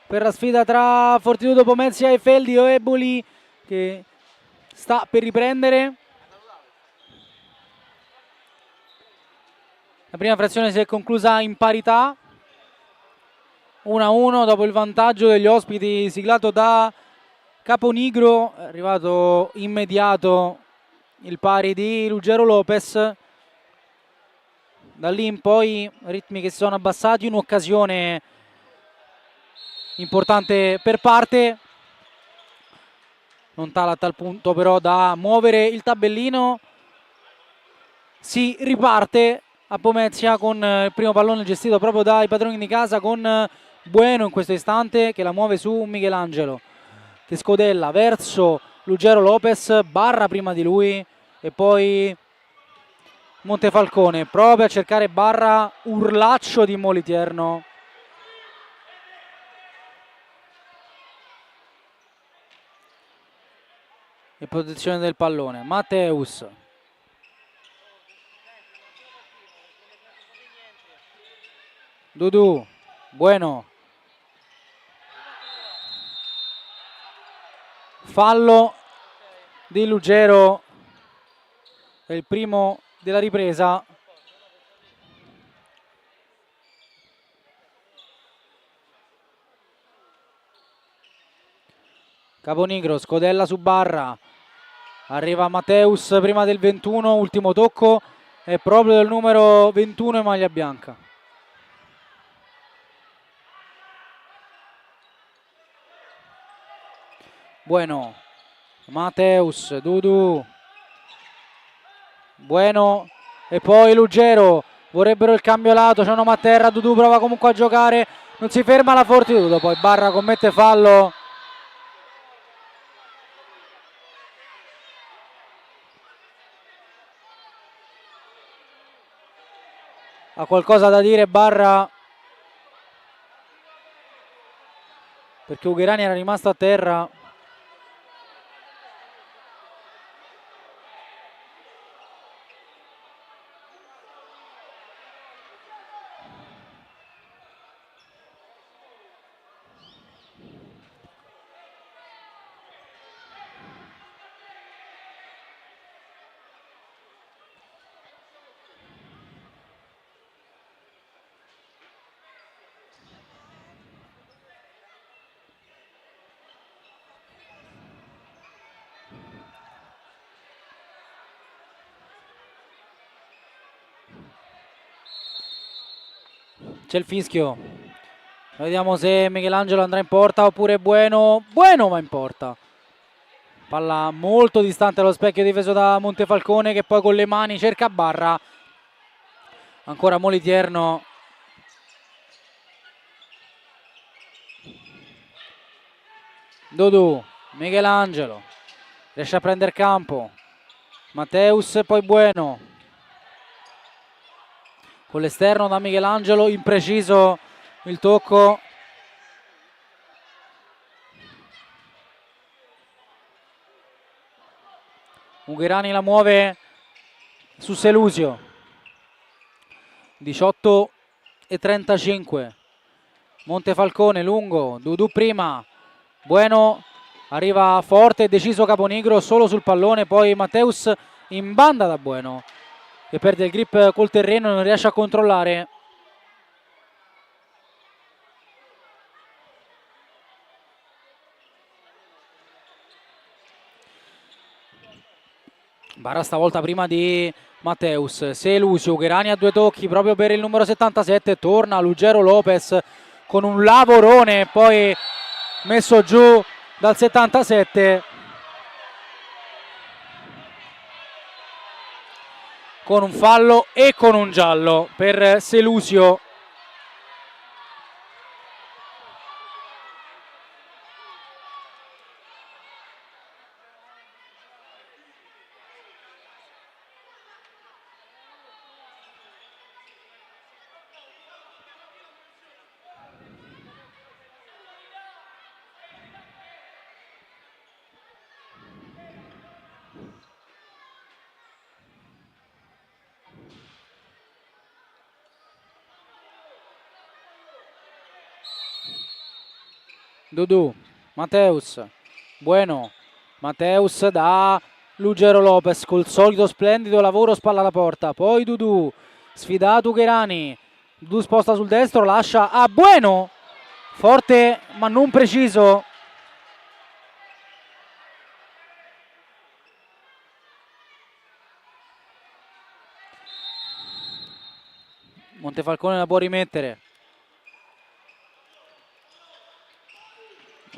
per la sfida tra Fortitudo Pomezia e Feldi o Eboli, che sta per riprendere. La prima frazione si è conclusa in parità, 1-1 dopo il vantaggio degli ospiti siglato da Caponigro. È arrivato immediato il pari di Ruggero Lopez. Da lì in poi ritmi che si sono abbassati, un'occasione importante per parte, non tale a tal punto però da muovere il tabellino. Si riparte a Pomezia con il primo pallone gestito proprio dai padroni di casa, con Bueno in questo istante che la muove su Michelangelo, che scodella verso Ruggero Lopez, Barra prima di lui e poi Montefalcone proprio a cercare Barra, urlaccio di Moliterno. E posizione del pallone, Matteus. Dudu, Bueno. Fallo di Ruggero, è il primo della ripresa. Caponigro, scodella su Barra, arriva Matteus prima del 21, ultimo tocco è proprio del numero 21 in maglia bianca. Bueno, Matteus, Dudu, Bueno e poi Ruggero, vorrebbero il cambio lato, c'è un uomo a terra, Dudu prova comunque a giocare, non si ferma la Fortitudo, poi Barra commette fallo. Ha qualcosa da dire Barra, perché Ugherani era rimasto a terra. C'è il fischio, vediamo se Michelangelo andrà in porta oppure Bueno va in porta. Palla molto distante dallo specchio difeso da Montefalcone, che poi con le mani cerca Barra, ancora Moliterno. Dudu, Michelangelo riesce a prendere campo, Matteus e poi Bueno con l'esterno da Michelangelo, impreciso il tocco. Ugherani la muove su Selusio, 18:35. Montefalcone lungo, Dudu prima, Bueno arriva forte e deciso Caponigro solo sul pallone, poi Matteus in banda da Bueno che perde il grip col terreno e non riesce a controllare. Barra stavolta prima di Matteus, Selusio, Ugherani a due tocchi proprio per il numero 77, torna Ruggero Lopez con un lavorone poi messo giù dal 77 con un fallo e con un giallo per Selusio. Dudu, Mateus, Bueno, Mateus da Lugero Lopez col solito splendido lavoro spalla alla porta, poi Dudu, sfidato Ugherani, Dudu sposta sul destro, lascia a Bueno, forte ma non preciso. Montefalcone la può rimettere.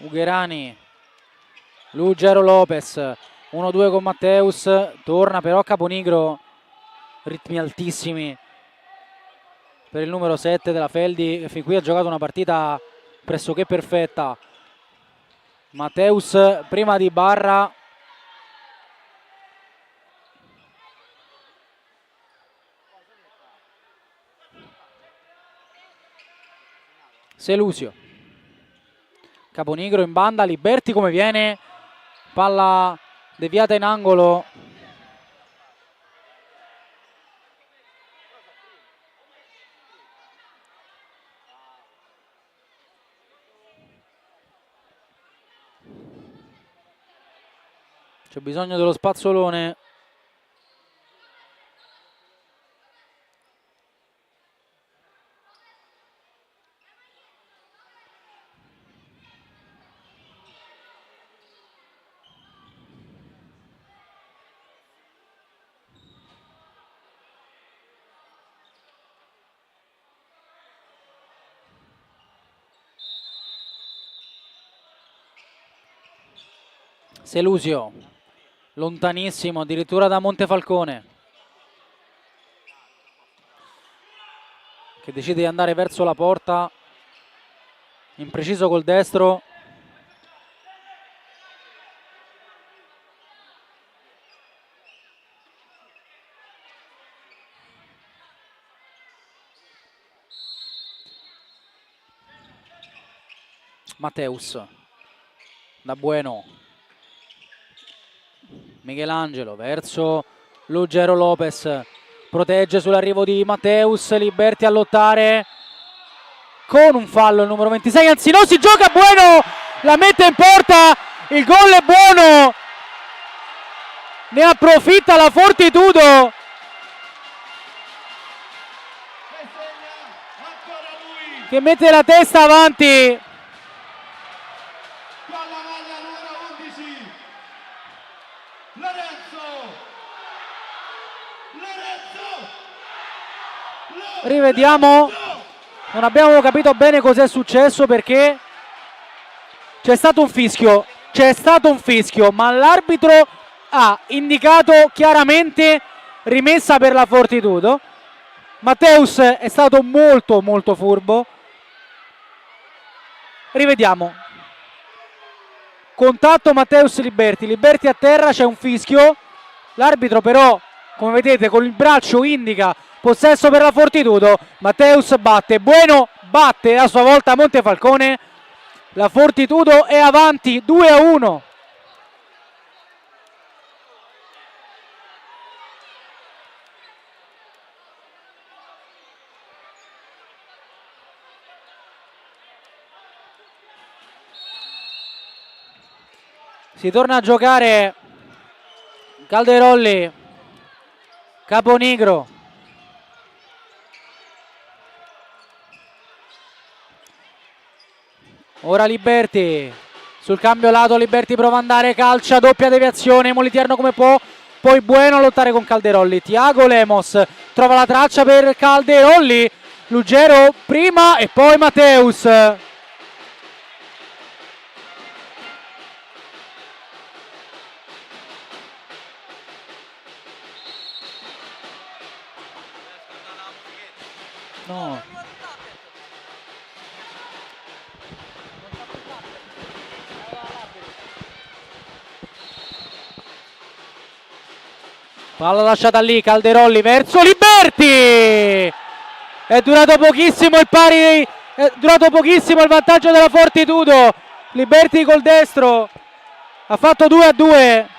Ugherani, Lugero Lopez, 1-2 con Matteus, torna però Caponigro, ritmi altissimi per il numero 7 della Feldi che fin qui ha giocato una partita pressoché perfetta. Matteus prima di Barra, Selusio, Caponigro in banda, Liberti come viene, palla deviata in angolo. C'è bisogno dello spazzolone. Selusio, lontanissimo, addirittura da Montefalcone, che decide di andare verso la porta, impreciso col destro. Mateus, da Bueno, Michelangelo verso Lugero Lopez, protegge sull'arrivo di Mateus, Liberti a lottare con un fallo il numero 26, anzi no, si gioca Bueno, la mette in porta, il gol è buono, ne approfitta la Fortitudo. Che mette la testa avanti. Con la maglia numero 11, Lorenzo. Rivediamo. Non abbiamo capito bene cos'è successo perché c'è stato un fischio. C'è stato un fischio, ma l'arbitro ha indicato chiaramente rimessa per la Fortitudo. Mateus è stato molto molto furbo. Rivediamo. Contatto Mateus Liberti, Liberti a terra, c'è un fischio. L'arbitro però, come vedete, con il braccio indica possesso per la Fortitudo. Mateus batte, Bueno batte a sua volta Montefalcone. La Fortitudo è avanti 2-1. Si torna a giocare. Calderolli, Caponigro, ora Liberti, sul cambio lato Liberti prova ad andare, calcia, doppia deviazione, Moliterno come può, poi Bueno a lottare con Calderolli, Tiago Lemos trova la traccia per Calderolli, Lugero prima e poi Mateus. No. Palla lasciata lì, Calderolli verso Liberti. È durato pochissimo il pari, è durato pochissimo il vantaggio della Fortitudo. Liberti col destro ha fatto 2-2.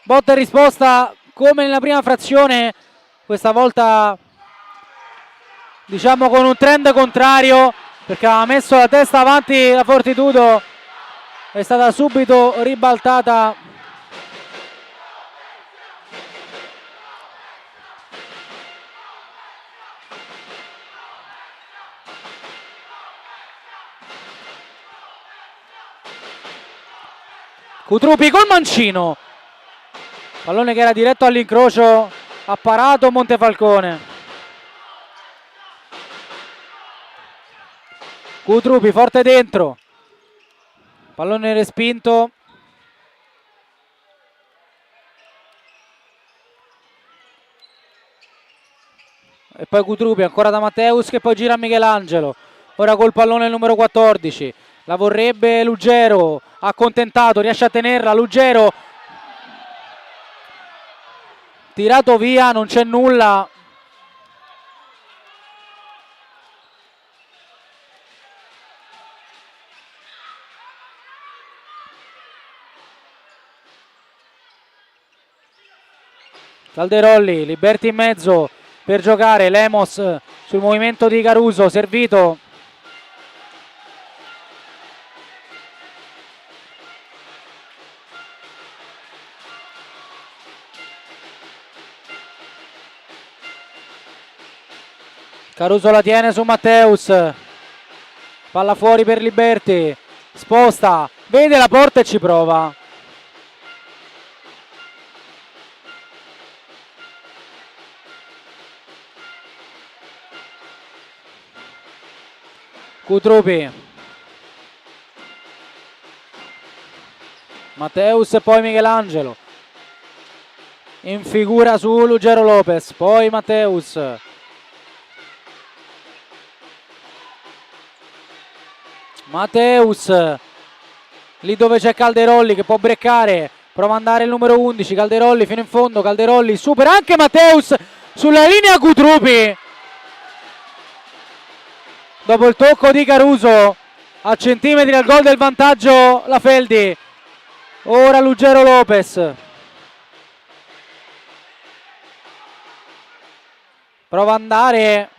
botta e risposta come nella prima frazione, questa volta diciamo con un trend contrario, perché aveva messo la testa avanti la Fortitudo, è stata subito ribaltata. Cutrupi col mancino, pallone che era diretto all'incrocio, ha parato Montefalcone. Cutrupi forte dentro, pallone respinto. E poi Cutrupi ancora da Matteus che poi gira a Michelangelo. Ora col pallone il numero 14. La vorrebbe Lugero, accontentato, riesce a tenerla. Lugero tirato via, non c'è nulla. Calderolli, Liberti in mezzo per giocare, Lemos sul movimento di Caruso, servito. Caruso la tiene su Matteus, palla fuori per Liberti, sposta, vede la porta e ci prova. Cutrupi, Matteus e poi Michelangelo, in figura su Lugero Lopez, poi Matteus. Matteus, lì dove c'è Calderolli che può breccare, prova ad andare il numero 11, Calderolli fino in fondo, Calderolli supera anche Matteus sulla linea. Cutrupi, dopo il tocco di Caruso, a centimetri dal gol del vantaggio la Feldi. Ora Lugero Lopez, prova ad andare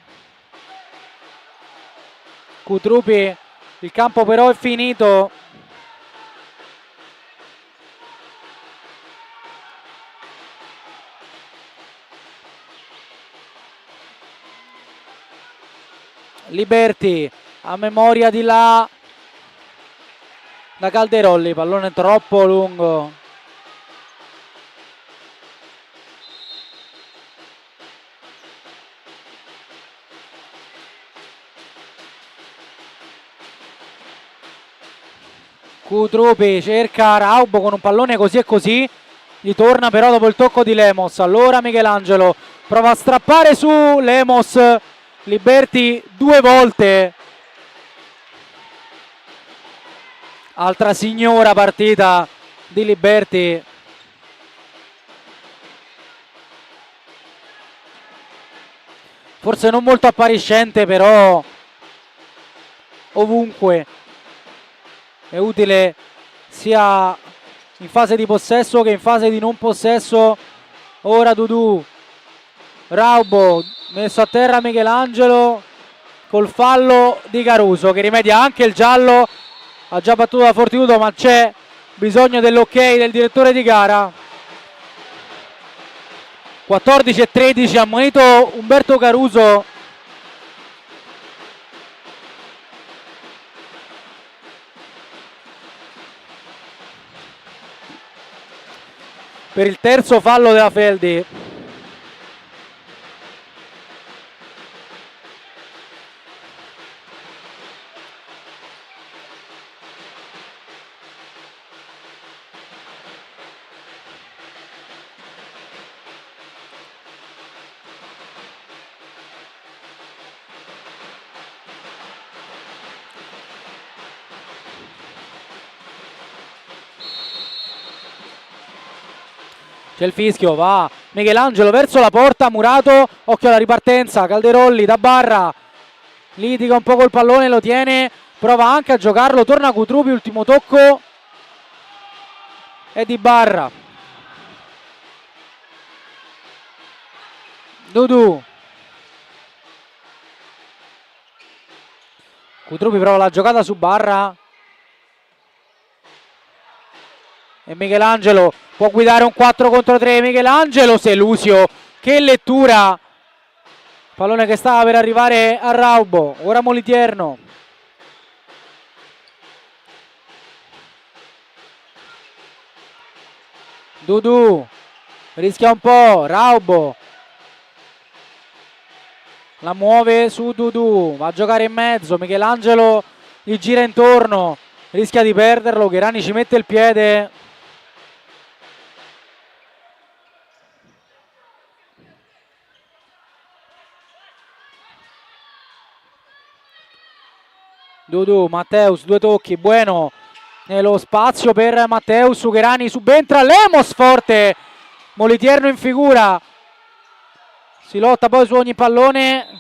Cutrupi, il campo però è finito. Liberti a memoria di là da Calderolli, pallone troppo lungo. Cutrupi cerca Raubo con un pallone così e così, gli torna però dopo il tocco di Lemos. Allora Michelangelo prova a strappare su Lemos, Liberti due volte. Altra signora partita di Liberti. Forse non molto appariscente, però ovunque è utile sia in fase di possesso che in fase di non possesso. Ora Dudu, Raubo, messo a terra Michelangelo col fallo di Caruso che rimedia anche il giallo. Ha già battuto la Fortitudo, ma c'è bisogno dell'ok del direttore di gara. 14-13, ammonito Umberto Caruso. Per il terzo fallo della Feldi. C'è il fischio, va Michelangelo verso la porta, Murato, occhio alla ripartenza, Calderolli da barra, litiga un po' col pallone, lo tiene, prova anche a giocarlo, torna Cutrupi, ultimo tocco, è di barra. Dudu. Cutrupi prova la giocata su Barra. E Michelangelo può guidare un 4 contro 3. Michelangelo, Selusio. Che lettura. Pallone che stava per arrivare a Raubo. Ora Moliterno. Dudu. Rischia un po'. Raubo. La muove su Dudu. Va a giocare in mezzo. Michelangelo gli gira intorno. Rischia di perderlo. Gherani ci mette il piede. Dudu, Matteus, due tocchi, Bueno nello spazio per Matteus, Ugherani subentra, Lemos forte, Moliterno in figura, si lotta poi su ogni pallone.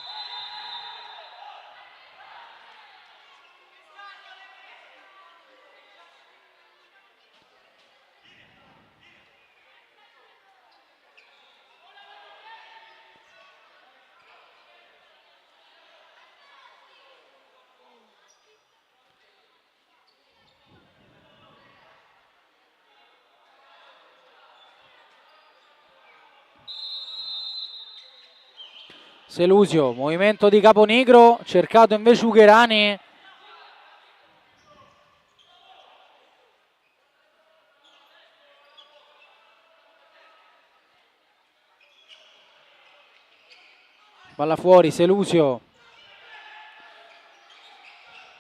Selusio, movimento di Caponigro, cercato invece Ugherani. Palla fuori, Selusio.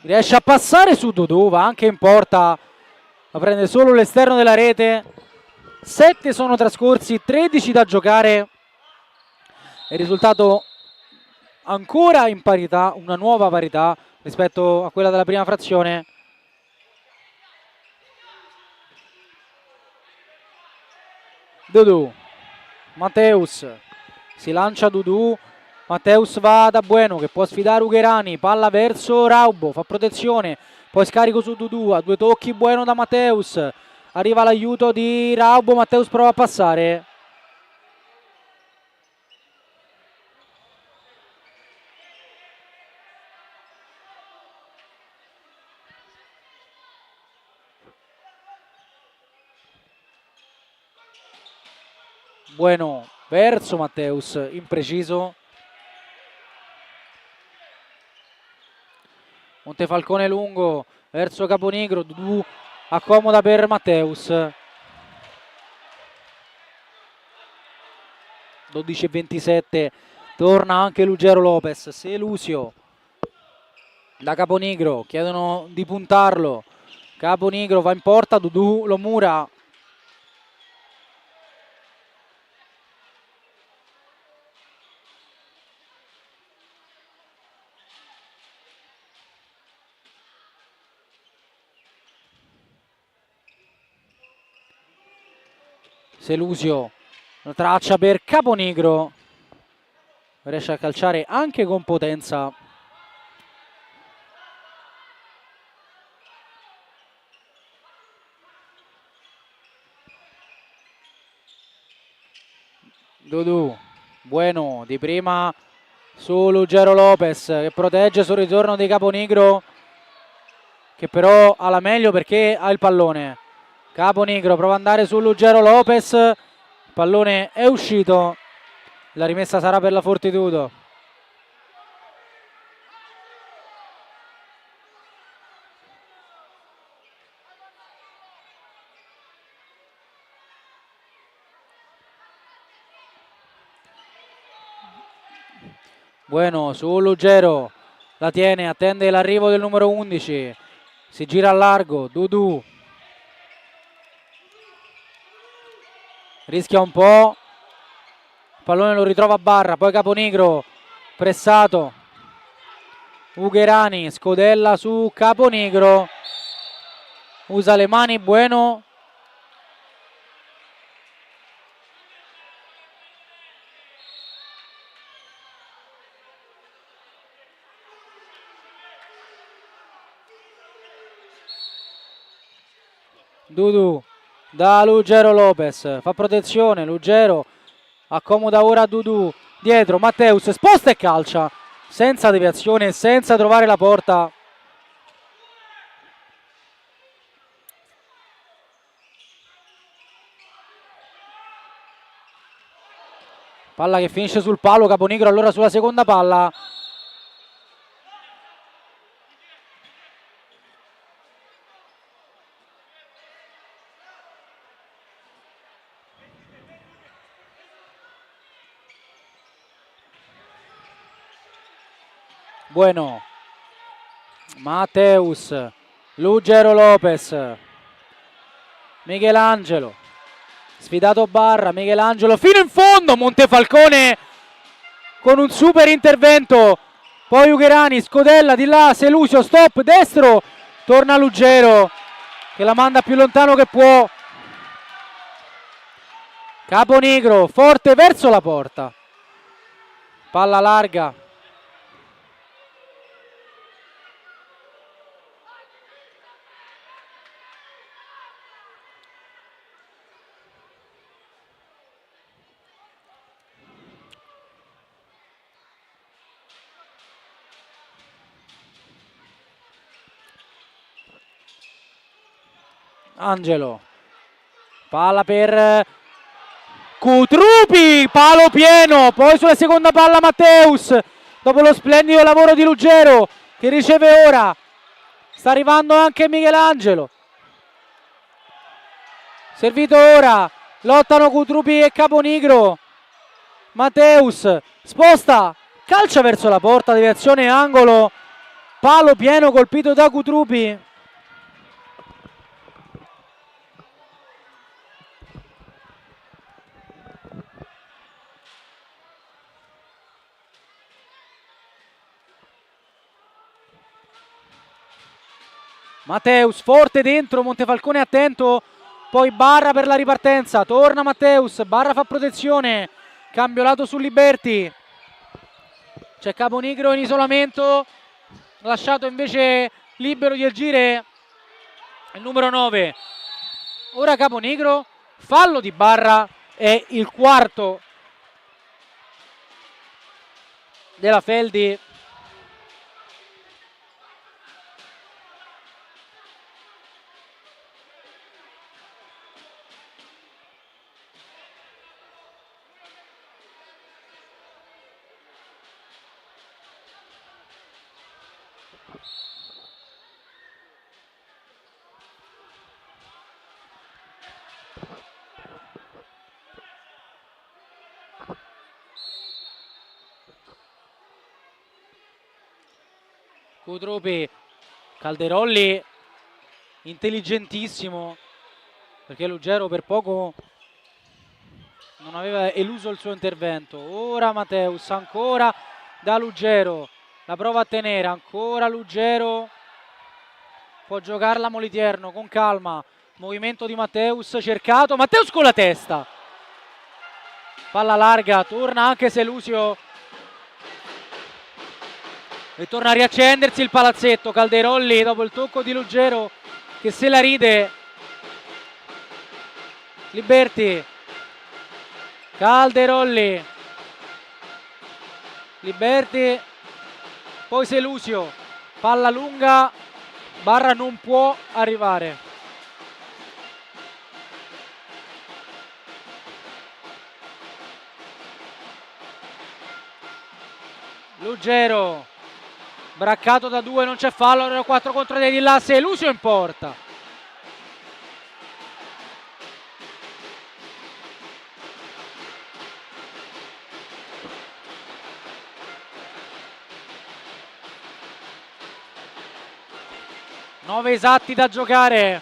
Riesce a passare su Dudu, va anche in porta, ma prende solo l'esterno della rete. 7 sono trascorsi, 13 da giocare. Il risultato ancora in parità, una nuova parità rispetto a quella della prima frazione. Dudu, Matteus, si lancia Dudu, Matteus va da Bueno che può sfidare Ugherani, palla verso Raubo, fa protezione, poi scarico su Dudu, a due tocchi Bueno da Matteus, arriva l'aiuto di Raubo, Matteus prova a passare. Bueno verso Matteus, impreciso. Montefalcone lungo verso Caponigro, Dudu accomoda per Matteus. 12:27, torna anche Lugero Lopez. Selusio da Caponigro, chiedono di puntarlo. Caponigro va in porta, Dudu lo mura. Selusio, la traccia per Caponigro, riesce a calciare anche con potenza. Dudu, Bueno di prima su Lugero Lopez che protegge sul ritorno di Caponigro, che però ha la meglio perché ha il pallone. Caponigro prova ad andare su Lugero Lopez, il pallone è uscito, la rimessa sarà per la Fortitudo. Bueno su Lugero, la tiene, attende l'arrivo del numero 11, si gira a largo, Dudu rischia un po', il pallone lo ritrova Barra, poi Caponigro pressato, Ugherani scodella su Caponigro, usa le mani Bueno. Dudu da Lugero Lopez, fa protezione, Lugero accomoda ora Dudu dietro Matteus, sposta e calcia senza deviazione, senza trovare la porta. Palla che finisce sul palo, Caponigro allora sulla seconda palla. Bueno, Matteus, Lugero Lopez, Michelangelo, sfidato Barra, Michelangelo fino in fondo, Montefalcone con un super intervento, poi Ucherani, Scodella di là, Selusio, stop, destro, torna Lugero che la manda più lontano che può. Caponigro, forte verso la porta, palla larga. Angelo, palla per Cutrupi, palo pieno, poi sulla seconda palla Matteus, dopo lo splendido lavoro di Lugero che riceve ora, sta arrivando anche Michelangelo, servito ora, lottano Cutrupi e Caponigro, Matteus sposta, calcia verso la porta, deviazione angolo, palo pieno colpito da Cutrupi. Matteus forte dentro, Montefalcone attento, poi Barra per la ripartenza, torna Matteus, Barra fa protezione, cambio lato su Liberti, c'è Caponigro in isolamento, lasciato invece libero di agire il numero 9, ora Caponigro, fallo di Barra, è il quarto della Feldi. Cutrupi, Calderolli intelligentissimo perché Lugero per poco non aveva eluso il suo intervento. Ora Matteus ancora da Lugero, la prova a tenere, ancora Lugero, può giocarla Moliterno con calma, movimento di Matteus cercato, Matteus con la testa, palla larga, torna anche Selusio e torna a riaccendersi il palazzetto. Calderolli dopo il tocco di Lugero che se la ride, Liberti, Calderolli, Liberti, poi Selusio, palla lunga, Barra non può arrivare. Lugero, braccato da due, non c'è fallo, allora 4 contro 3 di là, Selusio in porta. Nove esatti da giocare.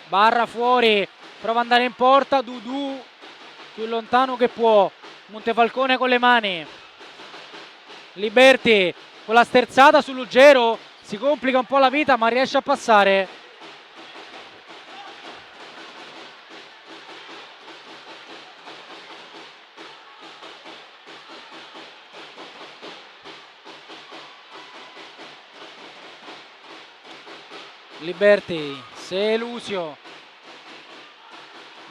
Barra fuori, prova ad andare in porta, Dudu più lontano che può, Montefalcone con le mani, Liberti con la sterzata su Lugero, si complica un po' la vita ma riesce a passare. Liberti, Selusio,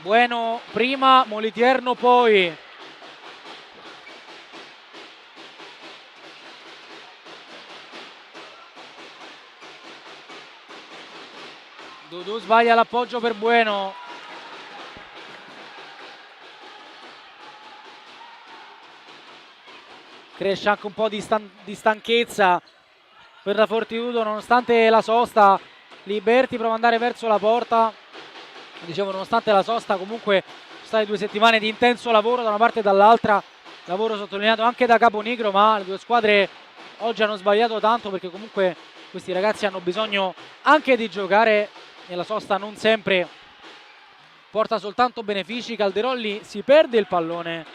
Bueno prima, Moliterno poi. Dudu sbaglia l'appoggio per Bueno. Cresce anche un po' di stanchezza per la Fortitudo nonostante la sosta. Liberti prova ad andare verso la porta. Dicevo, nonostante la sosta, comunque sono state 2 settimane di intenso lavoro da una parte e dall'altra, lavoro sottolineato anche da Caponigro, ma le 2 squadre oggi hanno sbagliato tanto perché comunque questi ragazzi hanno bisogno anche di giocare e la sosta non sempre porta soltanto benefici. Calderolli si perde il pallone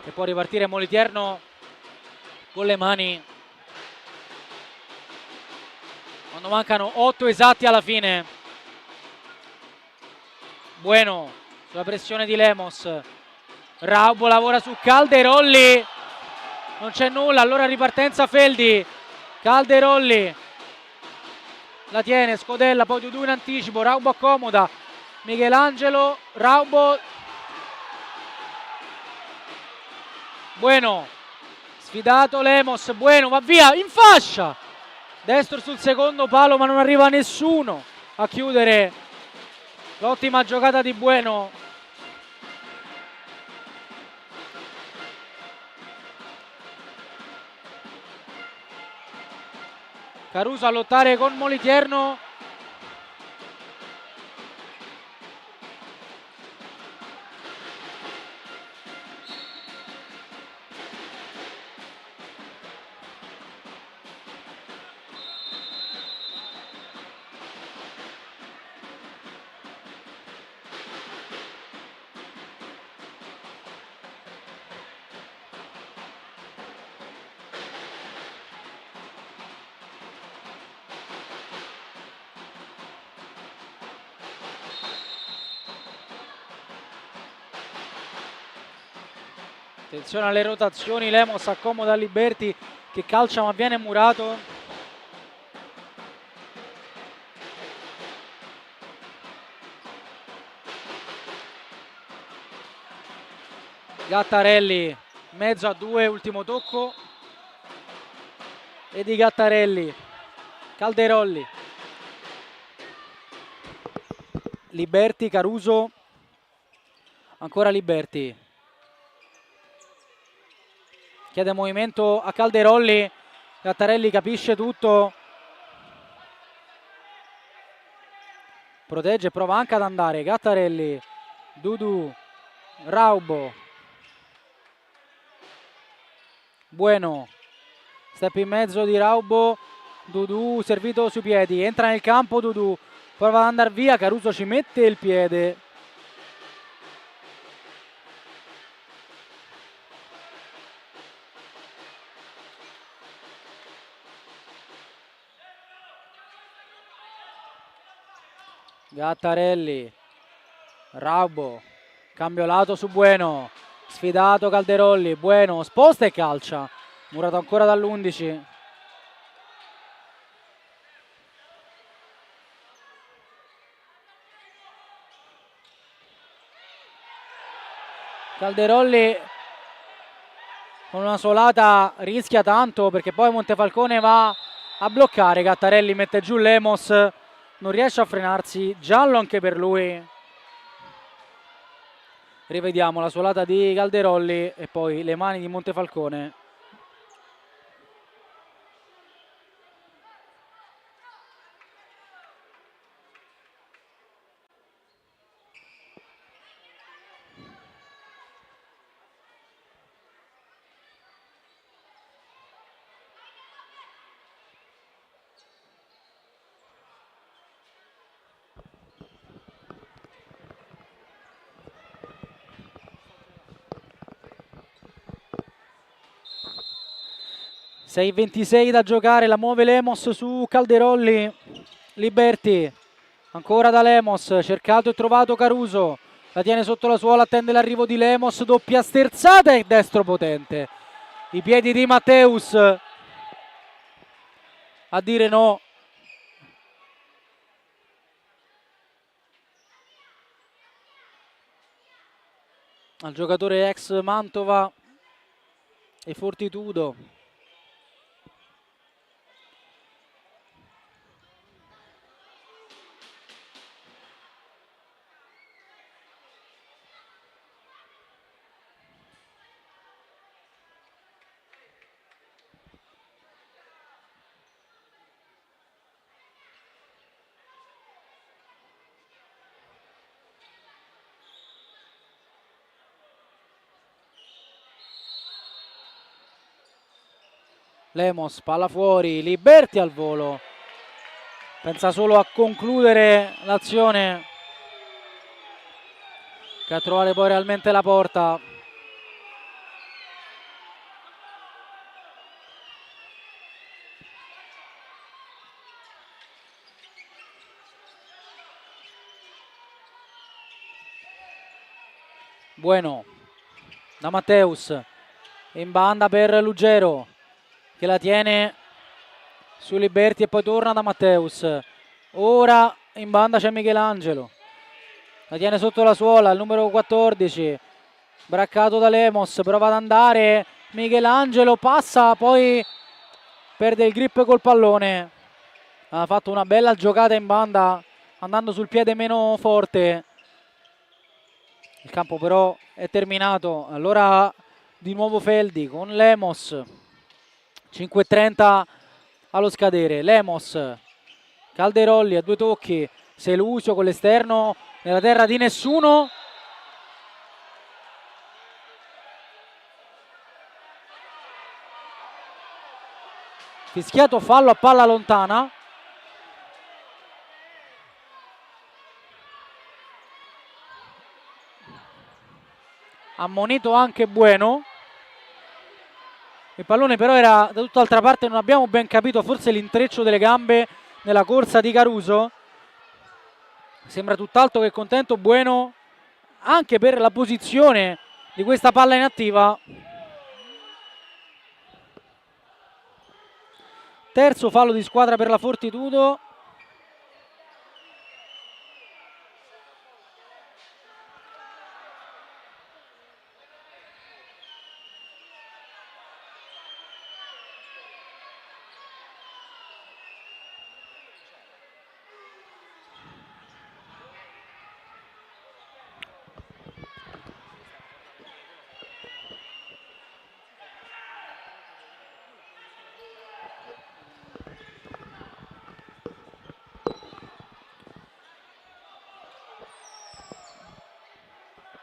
e può ripartire Moliterno con le mani quando mancano 8 esatti alla fine. Bueno sulla pressione di Lemos, Raubo lavora su Calderolli, non c'è nulla, allora ripartenza Feldi. Calderolli la tiene, Scodella, poi Dudu in anticipo, Raubo accomoda, Michelangelo, Raubo, Bueno, sfidato Lemos, Bueno va via, in fascia, destro sul secondo palo ma non arriva nessuno a chiudere l'ottima giocata di Bueno. Caruso a lottare con Moliterno. Attenzione alle rotazioni, Lemos accomoda Liberti che calcia ma viene murato. Gattarelli, mezzo a 2, ultimo tocco. E di Gattarelli, Calderolli. Liberti, Caruso. Ancora Liberti. Chiede movimento a Calderolli, Gattarelli capisce tutto, protegge, prova anche ad andare, Gattarelli, Dudu, Raubo, Bueno, step in mezzo di Raubo, Dudu servito sui piedi, entra nel campo Dudu, prova ad andare via, Caruso ci mette il piede. Gattarelli, Raubo, cambio lato su Bueno, sfidato Calderolli, Bueno sposta e calcia, murato ancora dall'11. Calderolli con una solata rischia tanto perché poi Montefalcone va a bloccare, Gattarelli mette giù Lemos, non riesce a frenarsi, giallo anche per lui. Rivediamo la suolata di Calderolli e poi le mani di Montefalcone. Sei 26 da giocare, la muove Lemos su Calderolli, Liberti, ancora da Lemos, cercato e trovato Caruso, la tiene sotto la suola, attende l'arrivo di Lemos, doppia sterzata e destro potente. I piedi di Matteus a dire no. al giocatore ex Mantova e Fortitudo. Lemos, palla fuori, Liberti al volo, pensa solo a concludere l'azione che a trovare poi realmente la porta. Bueno, da Matteus, in banda per Lugero, che la tiene su Liberti e poi torna da Matteus. Ora in banda c'è Michelangelo, la tiene sotto la suola, il numero 14, braccato da Lemos, prova ad andare, Michelangelo passa, poi perde il grip col pallone. Ha fatto una bella giocata in banda andando sul piede meno forte. Il campo però è terminato, allora di nuovo Feldi con Lemos. 5:30 allo scadere. Lemos, Calderolli a 2 tocchi, Selusio con l'esterno nella terra di nessuno. Fischiato fallo a palla lontana. Ammonito anche Bueno. Il pallone però era da tutt'altra parte, non abbiamo ben capito, forse l'intreccio delle gambe nella corsa di Caruso. Sembra tutt'altro che contento Bueno anche per la posizione di questa palla inattiva. Terzo fallo di squadra per la Fortitudo.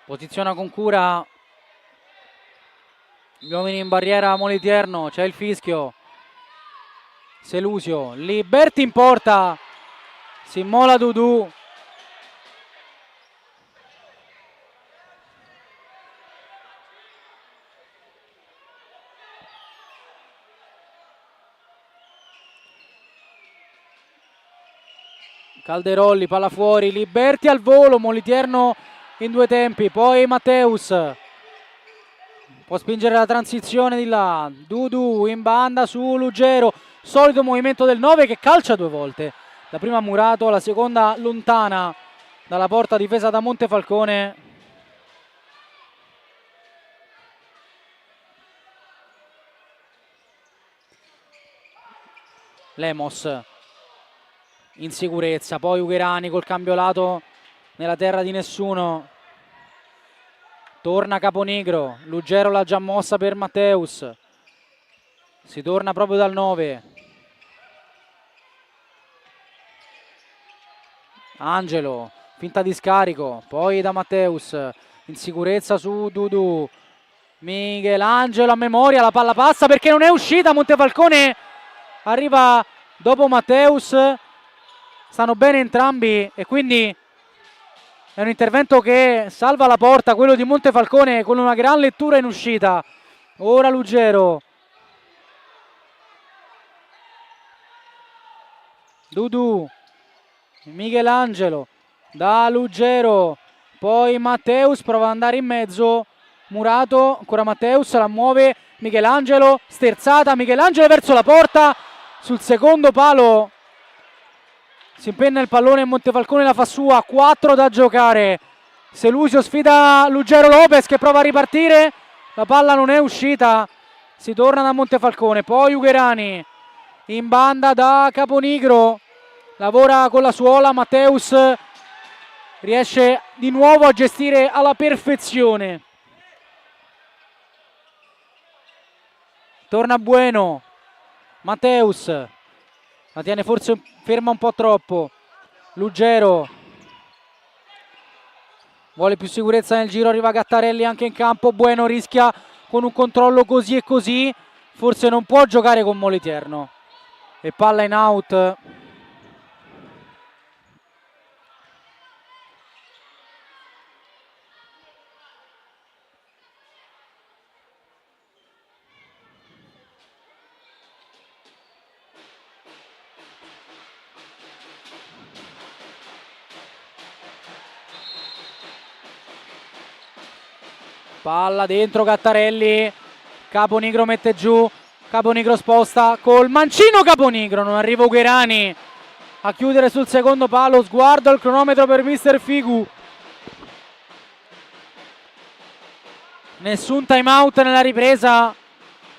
Posiziona con cura gli uomini in barriera Moliterno, c'è il fischio. Selusio, Liberti in porta, si immola Dudu. Calderolli, palla fuori, Liberti al volo, Moliterno in 2 tempi, poi Matteus può spingere la transizione di là, Dudu in banda su Lugero, solito movimento del 9 che calcia 2 volte, la prima Murato, la seconda lontana dalla porta difesa da Montefalcone. Lemos in sicurezza, poi Ugherani col cambio lato nella terra di nessuno. Torna Caponigro, Lugero l'ha già mossa per Matteus. Si torna proprio dal 9. Angelo, finta di scarico, poi da Matteus, in sicurezza su Dudu. Michelangelo a memoria, la palla passa perché non è uscita, Montefalcone arriva dopo Matteus. Stanno bene entrambi e quindi è un intervento che salva la porta, quello di Montefalcone, con una gran lettura in uscita. Ora Lugero. Dudu, Michelangelo, da Lugero, poi Matteus prova ad andare in mezzo, Murato, ancora Matteus, la muove Michelangelo, sterzata, Michelangelo verso la porta, sul secondo palo si impenna il pallone e Montefalcone la fa sua, 4 da giocare. Selusio sfida Lugero Lopez che prova a ripartire, la palla non è uscita, si torna da Montefalcone, poi Ugherani in banda da Caponigro, lavora con la suola, Matteus riesce di nuovo a gestire alla perfezione. Torna Bueno, Matteus la tiene forse ferma un po' troppo, Lugero vuole più sicurezza nel giro, arriva Gattarelli anche in campo, Bueno rischia con un controllo così e così, forse non può giocare con Moliterno e palla in out. Palla dentro Gattarelli, Caponigro mette giù, Caponigro sposta col mancino Caponigro, non arriva Ugherani a chiudere sul secondo palo, sguardo al cronometro per mister Figu. Nessun time out nella ripresa,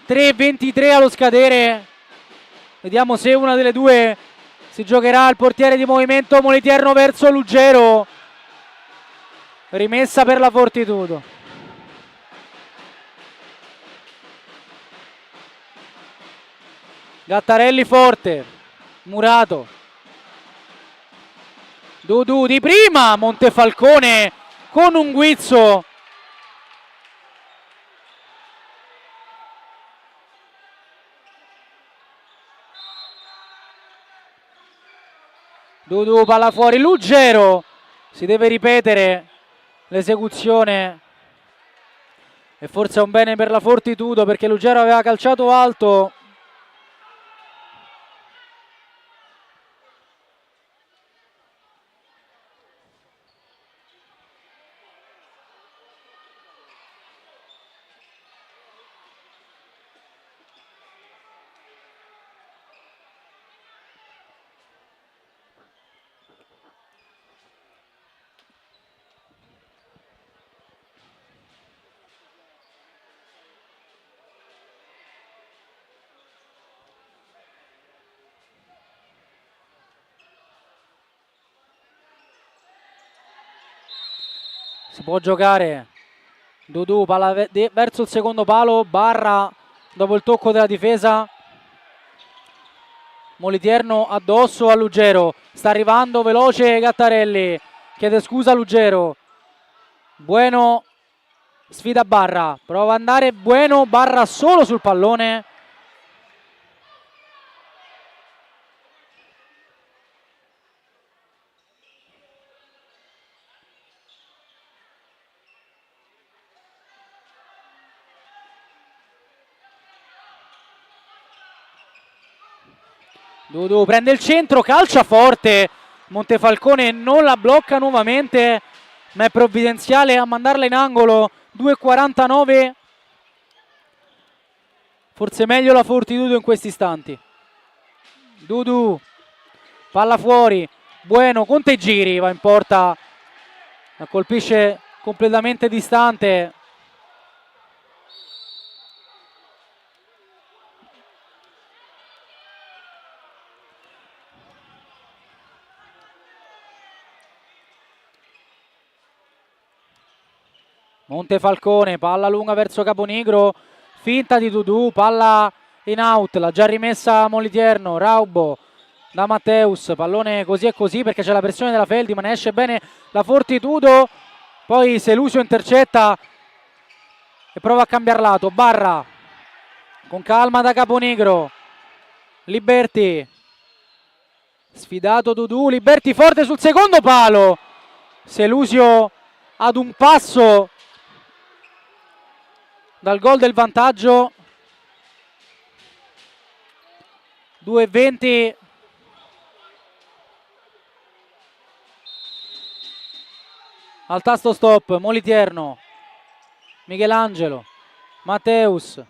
3:23 allo scadere, vediamo se una delle due si giocherà il portiere di movimento, Moliterno verso Lugero, rimessa per la Fortitudo. Gattarelli forte, Murato, Dudu di prima, Montefalcone con un guizzo. Dudu palla fuori, Lugero, si deve ripetere l'esecuzione e forse è un bene per la Fortitudo perché Lugero aveva calciato alto. Si può giocare, Dudu, palla verso il secondo palo, Barra dopo il tocco della difesa, Moliterno addosso a Lugero, sta arrivando veloce Gattarelli, chiede scusa Lugero, Bueno sfida Barra, prova ad andare Bueno, Barra solo sul pallone. Dudu prende il centro, calcia forte, Montefalcone non la blocca nuovamente, ma è provvidenziale a mandarla in angolo, 2:49, forse meglio la Fortitudo in questi istanti. Dudu, palla fuori, Bueno, conta i giri, va in porta, la colpisce completamente distante. Montefalcone, palla lunga verso Caponigro, finta di Dudu, palla in out, l'ha già rimessa Moliterno, Raubo da Matteus, pallone così e così perché c'è la pressione della Feldi, ma ne esce bene la Fortitudo, poi Selusio intercetta e prova a cambiar lato, Barra con calma da Caponigro, Liberti, sfidato Dudu, Liberti forte sul secondo palo, Selusio ad un passo dal gol del vantaggio, 2:20. Al tasto stop, Moliterno, Michelangelo, Matteus,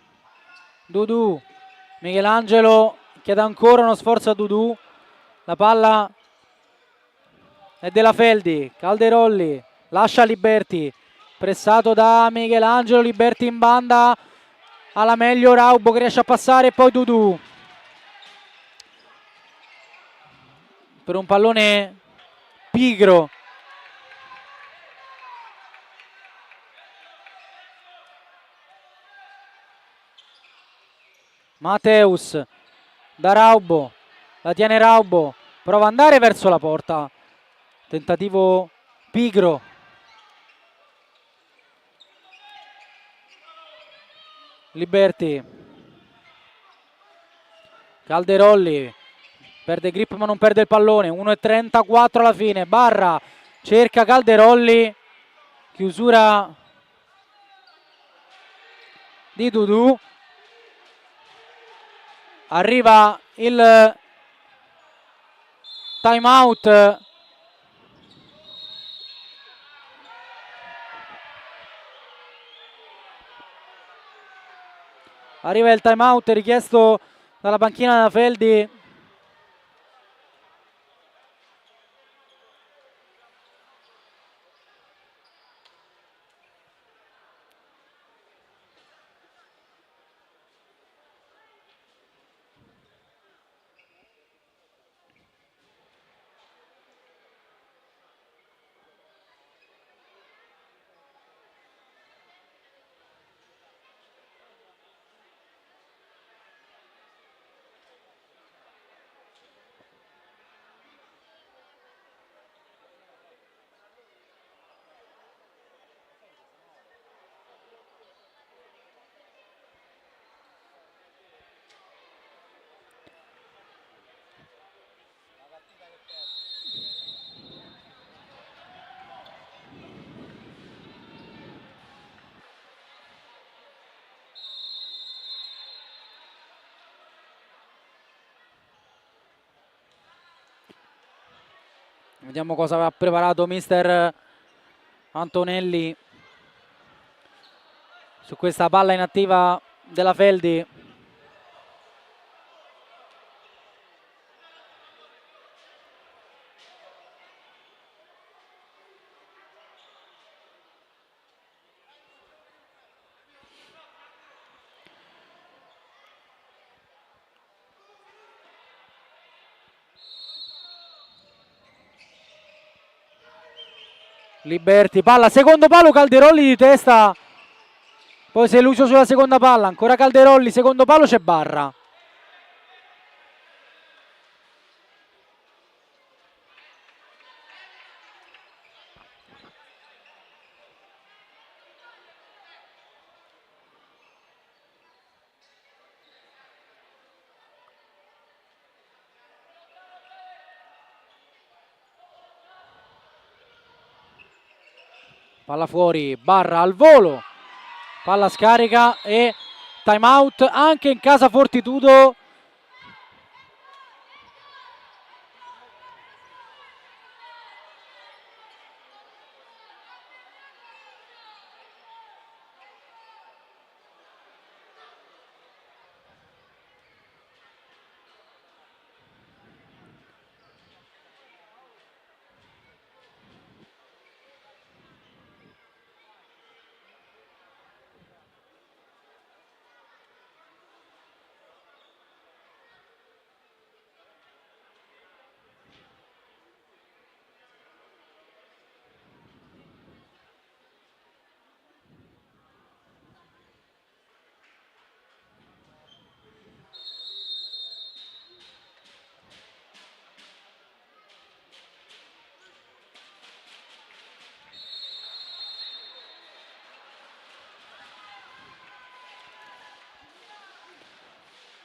Dudu, Michelangelo chiede ancora uno sforzo a Dudu, la palla è della Feldi, Calderolli, lascia Liberti, pressato da Michelangelo, Liberti in banda, alla meglio Raubo che riesce a passare e poi Dudu. Per un pallone pigro. Mateus da Raubo, la tiene Raubo, prova ad andare verso la porta, tentativo pigro. Liberti, Calderolli, perde grip ma non perde il pallone, 1:34 alla fine, Barra cerca Calderolli, chiusura di Dudu, arriva il time out richiesto dalla panchina da Feldi. Vediamo cosa aveva preparato mister Antonelli su questa palla inattiva della Feldi. Liberti, palla, secondo palo, Calderolli di testa, poi si è illuso sulla seconda palla, ancora Calderolli, secondo palo, c'è Barra. Palla fuori, Barra al volo, palla scarica e time out anche in casa Fortitudo.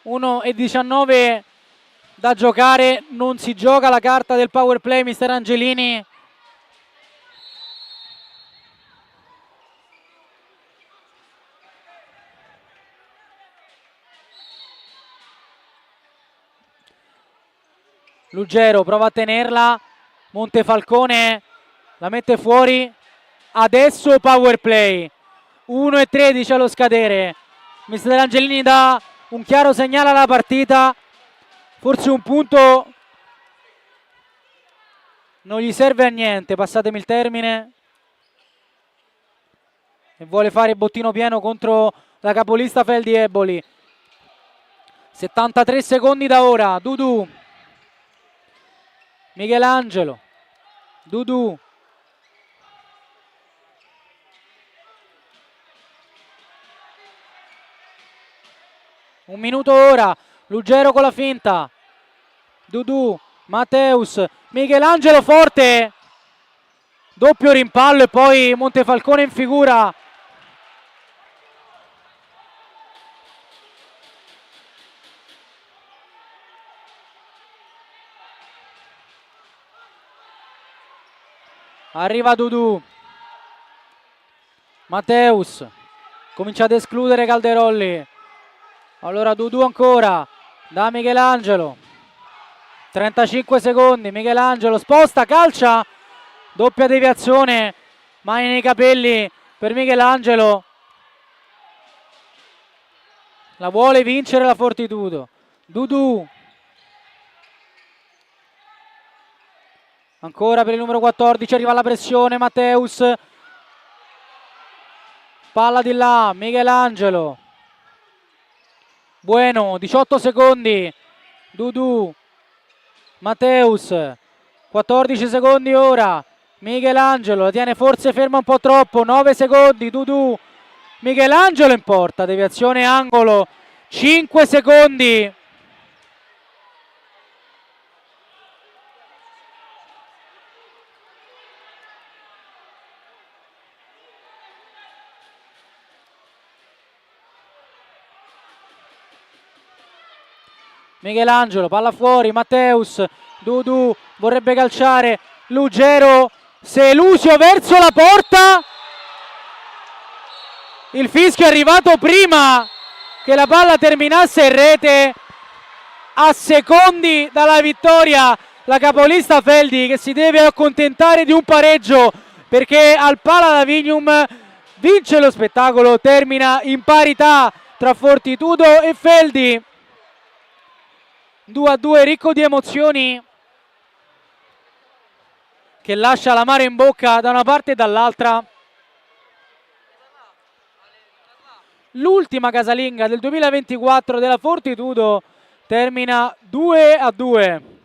(1:19 da giocare, non si gioca la carta del power play, mister Angelini. Ruggero prova a tenerla, Montefalcone la mette fuori, adesso power play, 1:13 allo scadere, mister Angelini dà un chiaro segnale alla partita, forse un punto non gli serve a niente, passatemi il termine. e vuole fare il bottino pieno contro la capolista Feldi Eboli. 73 secondi da ora. Dudu, Michelangelo, Dudu, un minuto ora. Ruggero con la finta, Dudu, Matteus, Michelangelo forte, doppio rimpallo e poi Montefalcone in figura. Arriva Dudu, Matteus, comincia ad escludere Calderolli. Allora Dudu ancora, da Michelangelo, 35 secondi, Michelangelo sposta, calcia, doppia deviazione, mani nei capelli per Michelangelo. La vuole vincere la Fortitudo. Dudu, ancora per il numero 14, arriva la pressione, Matteus, palla di là, Michelangelo, Bueno, 18 secondi, Dudu, Matteus, 14 secondi ora, Michelangelo, la tiene forse ferma un po' troppo, 9 secondi, Dudu, Michelangelo in porta, deviazione angolo, 5 secondi. Michelangelo, palla fuori, Matteus, Dudu vorrebbe calciare, Ruggero, Selusio verso la porta, il fischio è arrivato prima che la palla terminasse in rete. A secondi dalla vittoria la capolista Feldi, che si deve accontentare di un pareggio perché al Paladavignum vince lo spettacolo, termina in parità tra Fortitudo e Feldi. 2-2 ricco di emozioni che lascia l'amaro in bocca da una parte e dall'altra. L'ultima casalinga del 2024 della Fortitudo termina 2-2.